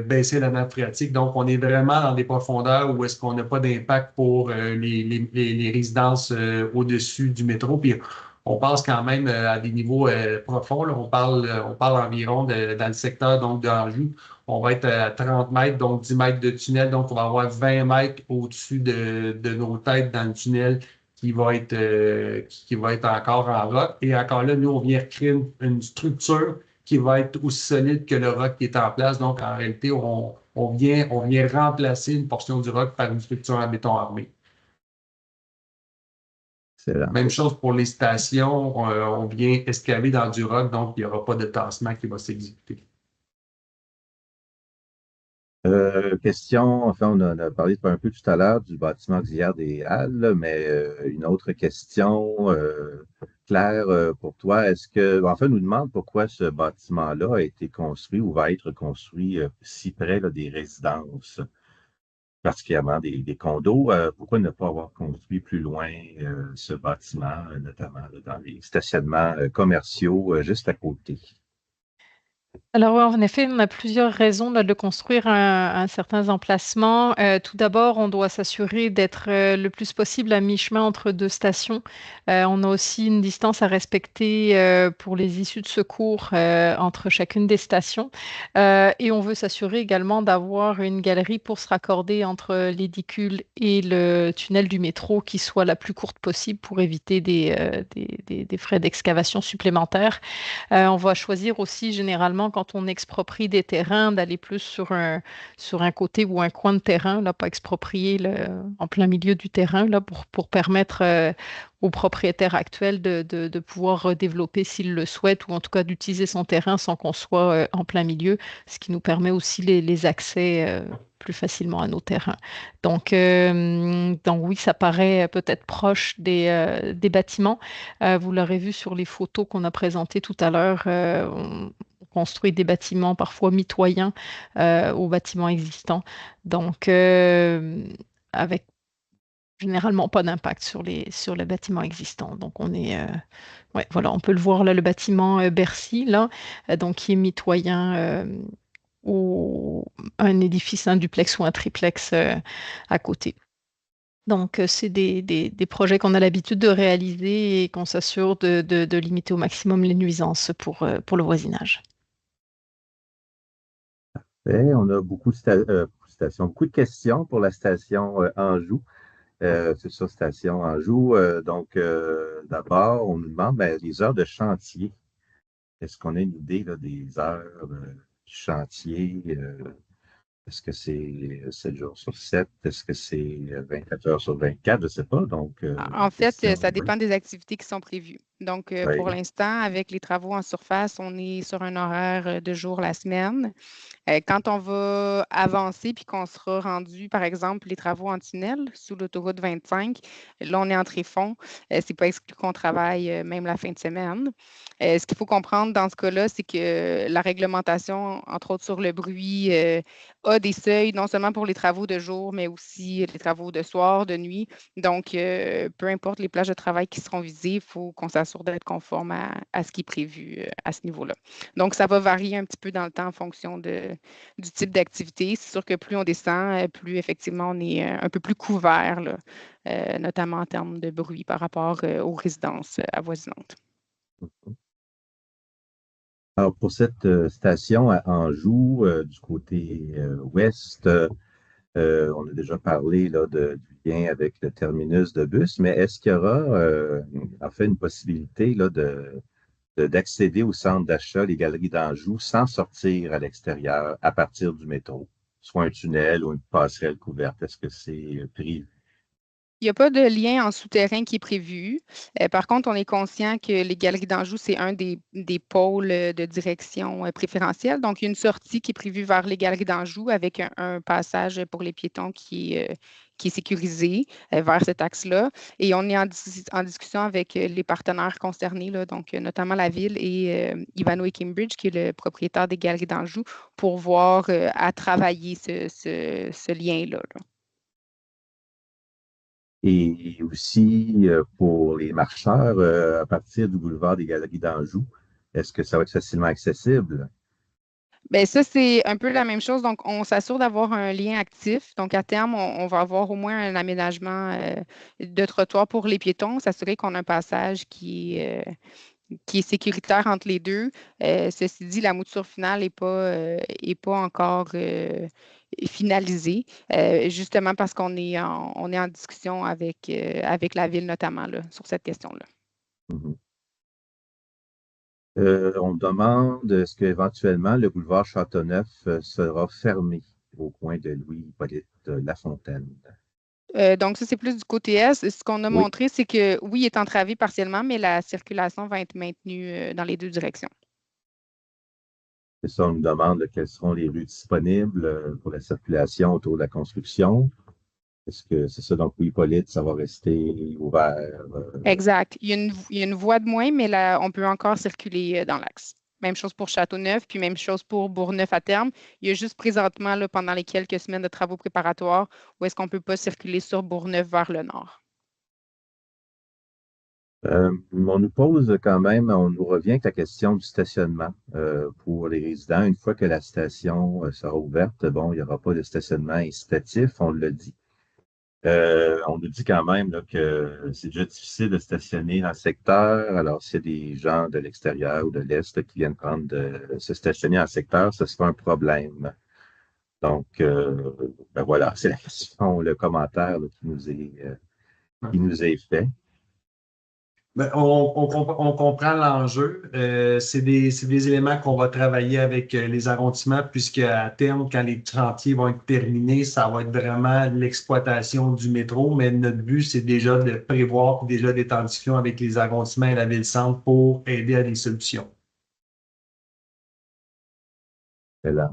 baisser la nappe phréatique. Donc, on est vraiment dans des profondeurs où est-ce qu'on n'a pas d'impact pour les résidences au-dessus du métro. Puis, on passe quand même à des niveaux profonds, là. On parle environ dans le secteur donc d'Anjou. On va être à 30 mètres, donc 10 mètres de tunnel. Donc, on va avoir 20 mètres au-dessus de nos têtes dans le tunnel qui va être encore en roc. Et encore là, nous, on vient créer une structure qui va être aussi solide que le roc qui est en place. Donc, en réalité, on vient remplacer une portion du roc par une structure en béton armé. Excellent. Même chose pour les stations. On vient excaver dans du roc, donc il n'y aura pas de tassement qui va s'exécuter. Question, enfin, on en a parlé un peu tout à l'heure du bâtiment auxiliaire des Halles, mais une autre question, Claire, pour toi, est-ce que, enfin, nous demande pourquoi ce bâtiment-là a été construit ou va être construit si près là, des résidences, particulièrement des condos. Pourquoi ne pas avoir construit plus loin ce bâtiment, notamment là, dans les stationnements commerciaux juste à côté? Alors oui, en effet, on a plusieurs raisons là, de construire un certain emplacement. Tout d'abord, on doit s'assurer d'être le plus possible à mi-chemin entre deux stations. On a aussi une distance à respecter pour les issues de secours entre chacune des stations. Et on veut s'assurer également d'avoir une galerie pour se raccorder entre l'édicule et le tunnel du métro qui soit la plus courte possible pour éviter des frais d'excavation supplémentaires. On va choisir aussi généralement quand on exproprie des terrains d'aller plus sur un côté ou un coin de terrain, là, pas exproprier en plein milieu du terrain là, pour permettre aux propriétaires actuels de pouvoir redévelopper s'ils le souhaitent ou en tout cas d'utiliser son terrain sans qu'on soit en plein milieu, ce qui nous permet aussi les accès plus facilement à nos terrains. Donc oui, ça paraît peut-être proche des bâtiments. Vous l'aurez vu sur les photos qu'on a présentées tout à l'heure. On construit des bâtiments parfois mitoyens aux bâtiments existants. Donc, avec généralement pas d'impact sur les bâtiments existants. Donc, ouais, voilà, on peut le voir là, le bâtiment Bercy, là, donc qui est mitoyen ou un édifice, un duplex ou un triplex à côté. Donc, c'est des projets qu'on a l'habitude de réaliser et qu'on s'assure de limiter au maximum les nuisances pour le voisinage. Et on a beaucoup de questions pour la station Anjou. C'est ça, station Anjou. D'abord, on nous demande les heures de chantier. Est-ce qu'on a une idée là, des heures du chantier? Est-ce que c'est 7 jours sur 7? Est-ce que c'est 24 heures sur 24? Je ne sais pas. Donc, En fait, question. ça dépend des activités qui sont prévues. Donc, pour Oui. l'instant, avec les travaux en surface, on est sur un horaire de jour la semaine. Quand on va avancer puis qu'on sera rendu, par exemple, les travaux en tunnel sous l'autoroute 25, là, on est en tréfonds. C'est pas exclu qu'on travaille même la fin de semaine. Ce qu'il faut comprendre dans ce cas-là, c'est que la réglementation, entre autres sur le bruit, a des seuils, non seulement pour les travaux de jour, mais aussi les travaux de soir, de nuit. Donc, peu importe les plages de travail qui seront visées, il faut qu'on s'assure d'être conforme à ce qui est prévu à ce niveau-là. Donc, ça va varier un petit peu dans le temps en fonction du type d'activité. C'est sûr que plus on descend, plus effectivement on est un peu plus couvert, là, notamment en termes de bruit par rapport aux résidences avoisinantes. Alors, pour cette station à Anjou, du côté ouest, on a déjà parlé là, du lien avec le terminus de bus, mais est-ce qu'il y aura en fait une possibilité là, d'accéder au centre d'achat, les galeries d'Anjou, sans sortir à l'extérieur à partir du métro, soit un tunnel ou une passerelle couverte? Est-ce que c'est prévu? Il n'y a pas de lien en souterrain qui est prévu. Par contre, on est conscient que les galeries d'Anjou, c'est un des pôles de direction préférentiels. Donc, il y a une sortie qui est prévue vers les galeries d'Anjou avec un passage pour les piétons qui est sécurisé vers cet axe-là. Et on est en discussion avec les partenaires concernés, là, donc notamment la ville et Ivano et Cambridge, qui est le propriétaire des galeries d'Anjou, pour voir à travailler ce lien-là. Là. Et aussi pour les marcheurs à partir du boulevard des Galeries d'Anjou, est-ce que ça va être facilement accessible? Bien, ça, c'est un peu la même chose. Donc, on s'assure d'avoir un lien actif. Donc, à terme, on va avoir au moins un aménagement de trottoir pour les piétons, s'assurer qu'on a un passage qui est sécuritaire entre les deux. Ceci dit, la mouture finale est pas encore finalisée, justement parce on est en discussion avec la ville notamment là, sur cette question-là. Mhm. On demande est-ce qu'éventuellement le boulevard Châteauneuf sera fermé au coin de Louis-Hippolyte Lafontaine. Donc, ça, c'est plus du côté est. Ce qu'on a Oui, montré, c'est que oui, il est entravé partiellement, mais la circulation va être maintenue dans les deux directions. c'est ça, on nous demande quelles seront les rues disponibles pour la circulation autour de la construction. Est-ce que c'est ça, donc Louis-Hippolyte, ça va rester ouvert? Exact. Il y a une voie de moins, mais là, on peut encore circuler dans l'axe. Même chose pour Châteauneuf, puis même chose pour Bourgneuf à terme. Il y a juste présentement, là, pendant les quelques semaines de travaux préparatoires, où est-ce qu'on ne peut pas circuler sur Bourgneuf vers le nord. On nous pose quand même, on nous revient avec la question du stationnement pour les résidents. Une fois que la station sera ouverte, bon, il n'y aura pas de stationnement incitatif, on l'a dit. On nous dit quand même là, que c'est déjà difficile de stationner dans le secteur. Alors, s'il y a des gens de l'extérieur ou de l'Est qui viennent se stationner dans le secteur, ce sera un problème. Donc, ben voilà, c'est la question, le commentaire là, qui nous est fait. Ben, on comprend l'enjeu. C'est des éléments qu'on va travailler avec les arrondissements, puisque à terme, quand les chantiers vont être terminés, ça va être vraiment l'exploitation du métro. Mais notre but, c'est déjà de prévoir, déjà d'être en discussion avec les arrondissements et la ville-centre pour aider à des solutions. Voilà.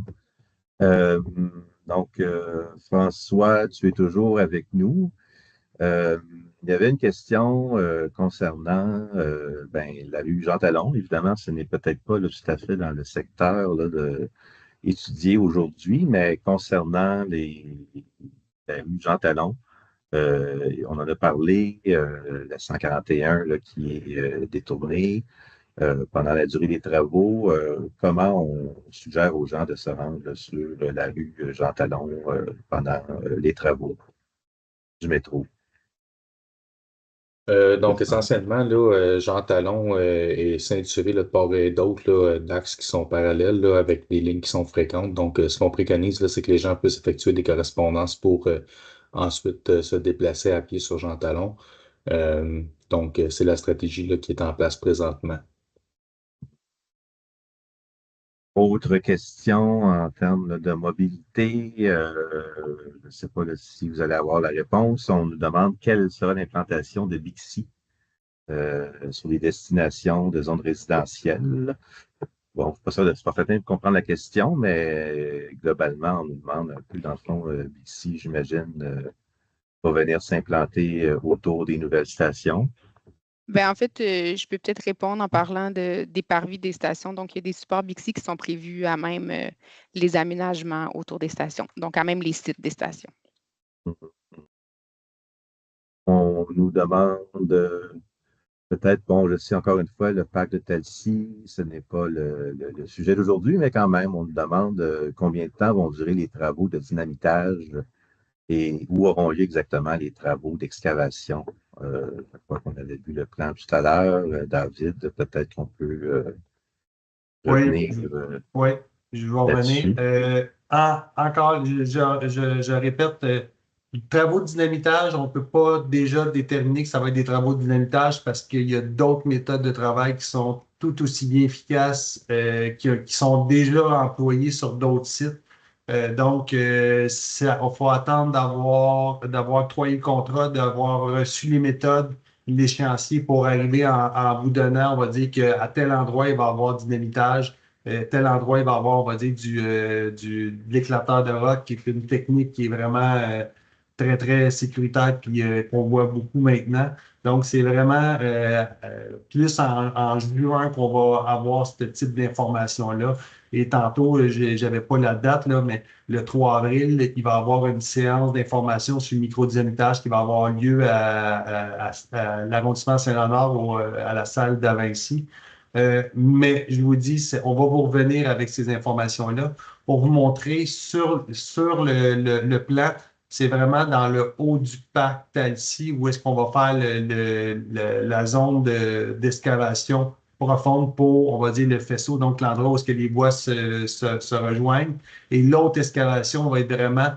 Euh, donc, François, tu es toujours avec nous. Il y avait une question concernant la rue Jean-Talon. Évidemment, ce n'est peut-être pas là, tout à fait dans le secteur là, étudié aujourd'hui, mais concernant la rue Jean-Talon, on en a parlé, la 141 là, qui est détournée pendant la durée des travaux. Comment on suggère aux gens de se rendre là, sur la rue Jean-Talon pendant les travaux du métro? Donc, essentiellement, là, Jean Talon est ceinturé là, de part et d'autre là, d'axes qui sont parallèles là, avec des lignes qui sont fréquentes. Donc, ce qu'on préconise, là, c'est que les gens puissent effectuer des correspondances pour ensuite se déplacer à pied sur Jean Talon. Donc, c'est la stratégie là, qui est en place présentement. Autre question en termes là, de mobilité, je ne sais pas là, si vous allez avoir la réponse. On nous demande quelle sera l'implantation de Bixi sur les destinations de zones résidentielles. Bon, c'est pas certain de comprendre la question, mais globalement, on nous demande un peu, dans le fond, Bixi, j'imagine, va venir s'implanter autour des nouvelles stations. Ben, en fait, je peux peut-être répondre en parlant des parvis des stations. Donc, il y a des supports Bixi qui sont prévus à même les aménagements autour des stations, donc à même les sites des stations. On nous demande peut-être, bon, je sais encore une fois, le parc de Talcy, ce n'est pas le sujet d'aujourd'hui, mais quand même, on nous demande combien de temps vont durer les travaux de dynamitage et où auront lieu exactement les travaux d'excavation. Je crois qu'on avait vu le plan tout à l'heure. David, peut-être qu'on peut Oui, revenir oui, je vais revenir. là-dessus. Encore, je répète, travaux de dynamitage, on ne peut pas déjà déterminer que ça va être des travaux de dynamitage parce qu'il y a d'autres méthodes de travail qui sont tout aussi bien efficaces, qui sont déjà employées sur d'autres sites. Donc, il faut attendre d'avoir octroyé le contrat, d'avoir reçu les méthodes, l'échéancier pour arriver en vous donnant, on va dire qu'à tel endroit, il va y avoir dynamitage, tel endroit, il va y avoir, on va dire, de l'éclateur de roc, qui est une technique qui est vraiment très, très sécuritaire, puis qu'on voit beaucoup maintenant. Donc, c'est vraiment plus en juin qu'on va avoir ce type d'informations-là. Et tantôt, je n'avais pas la date, là, mais le 3 avril, il va y avoir une séance d'information sur le microdynamitage qui va avoir lieu à l'arrondissement Saint-Léonard ou à la salle d'Avincy. Mais je vous dis, on va vous revenir avec ces informations-là pour vous montrer sur le plan. C'est vraiment dans le haut du parc Talcy où est-ce qu'on va faire la zone d'excavation profonde pour, on va dire, le faisceau, donc l'endroit où est-ce que les bois se rejoignent. Et l'autre excavation va être vraiment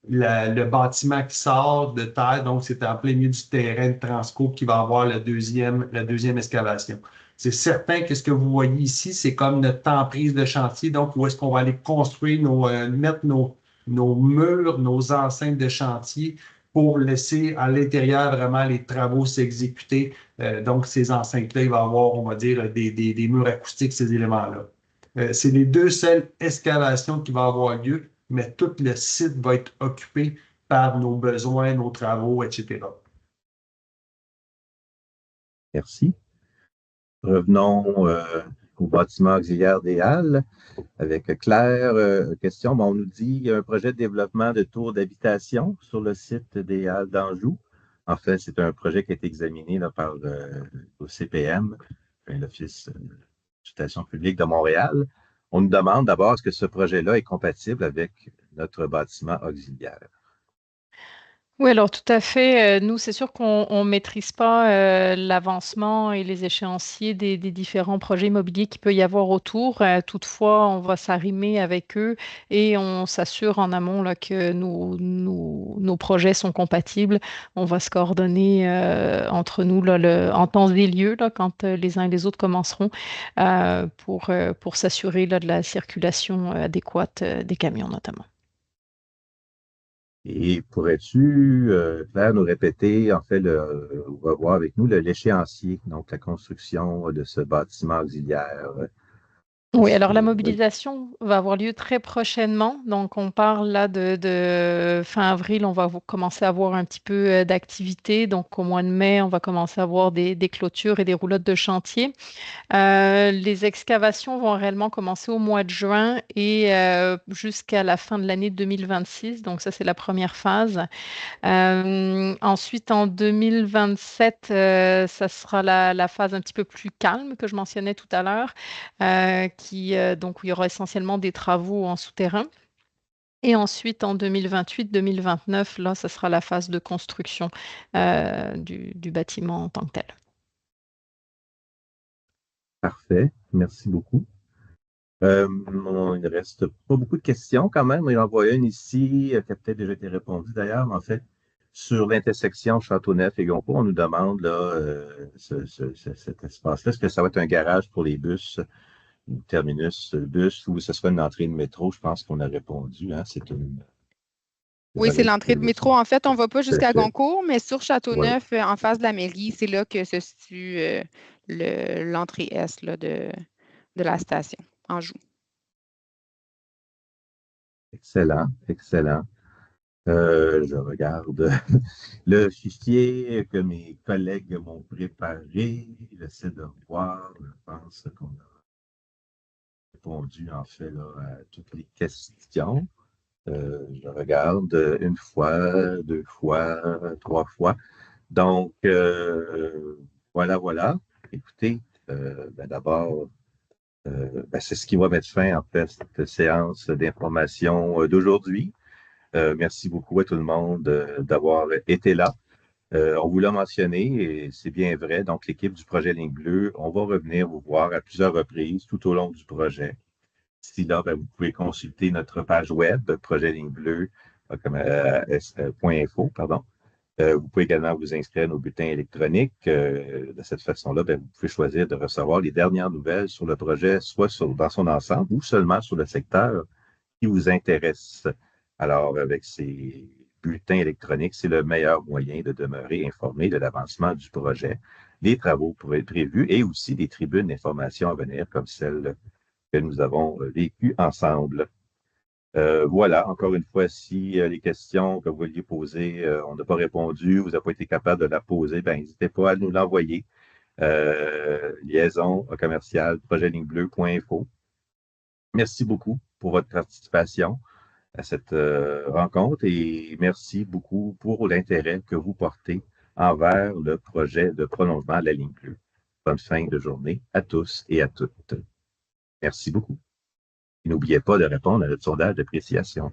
le bâtiment qui sort de terre, donc c'est en plein milieu du terrain de Transco qui va avoir la deuxième excavation. C'est certain que ce que vous voyez ici, c'est comme notre emprise de chantier, donc où est-ce qu'on va aller construire, mettre nos murs, nos enceintes de chantier pour laisser à l'intérieur vraiment les travaux s'exécuter. Donc, ces enceintes-là, il va y avoir, on va dire, des murs acoustiques, ces éléments-là. C'est les deux seules excavations qui vont avoir lieu, mais tout le site va être occupé par nos besoins, nos travaux, etc. Merci. Revenons au bâtiment auxiliaire des Halles avec Claire. Question, bon, on nous dit qu'il y a un projet de développement de tours d'habitation sur le site des Halles d'Anjou. En fait, c'est un projet qui a été examiné là, par le CPM, l'Office de consultation publique de Montréal. On nous demande d'abord est-ce que ce projet-là est compatible avec notre bâtiment auxiliaire. Oui, alors tout à fait. Nous, c'est sûr qu'on ne maîtrise pas l'avancement et les échéanciers des différents projets immobiliers qu'il peut y avoir autour. Toutefois, on va s'arrimer avec eux et on s'assure en amont là, que nos projets sont compatibles. On va se coordonner entre nous là, en temps et lieu là, quand les uns et les autres commenceront pour s'assurer là, de la circulation adéquate des camions notamment. Et pourrais-tu, Claire, nous répéter, en fait, ou revoir avec nous l'échéancier, donc la construction de ce bâtiment auxiliaire? Oui, alors la Oui. mobilisation va avoir lieu très prochainement. Donc, on parle là de fin avril, on va commencer à avoir un petit peu d'activité. Donc, au mois de mai, on va commencer à avoir des clôtures et des roulottes de chantier. Les excavations vont réellement commencer au mois de juin et jusqu'à la fin de l'année 2026. Donc, ça, c'est la première phase. Ensuite, en 2027, ça sera la phase un petit peu plus calme que je mentionnais tout à l'heure, donc où il y aura essentiellement des travaux en souterrain. Et ensuite, en 2028-2029, là, ça sera la phase de construction du bâtiment en tant que tel. Parfait, merci beaucoup. Il ne reste pas beaucoup de questions quand même. Il en envoyé une ici qui a peut-être déjà été répondue d'ailleurs, mais en fait, sur l'intersection Châteauneuf et Goncourt, on nous demande là, cet espace-là, est-ce que ça va être un garage pour les bus ou terminus bus ou ce sera une entrée de métro? Je pense qu'on a répondu. Hein, c'est une. Oui, c'est l'entrée de métro. En fait, on ne va pas jusqu'à Fait. Goncourt, mais sur Oui, Châteauneuf, en face de la mairie, c'est là que se situe l'entrée est là, de la station, Anjou. excellent, excellent. Je regarde le fichier que mes collègues m'ont préparé. J'essaie de voir. Je pense qu'on a répondu en fait là, à toutes les questions. Je regarde une fois, deux fois, trois fois. Donc, voilà, voilà. Écoutez, d'abord, c'est ce qui va mettre fin en fait à cette séance d'information d'aujourd'hui. Merci beaucoup à tout le monde d'avoir été là. On vous l'a mentionné et c'est bien vrai. Donc, l'équipe du projet Ligne Bleue, on va revenir vous voir à plusieurs reprises tout au long du projet. D'ici là, vous pouvez consulter notre page web, projetlignebleu.info, pardon. Vous pouvez également vous inscrire à nos bulletins électroniques. De cette façon-là, vous pouvez choisir de recevoir les dernières nouvelles sur le projet, soit dans son ensemble ou seulement sur le secteur qui vous intéresse. Alors, avec ces bulletins électroniques, c'est le meilleur moyen de demeurer informé de l'avancement du projet, les travaux prévus et aussi des tribunes d'information à venir comme celle que nous avons vécues ensemble. Voilà, encore une fois, si les questions que vous vouliez poser, on n'a pas répondu, vous n'avez pas été capable de la poser, n'hésitez pas à nous l'envoyer. Liaison commerciale projetlignebleu.info. Merci beaucoup pour votre participation à cette rencontre et merci beaucoup pour l'intérêt que vous portez envers le projet de prolongement de la ligne bleue. Bonne fin de journée à tous et à toutes. Merci beaucoup. Et n'oubliez pas de répondre à notre sondage d'appréciation.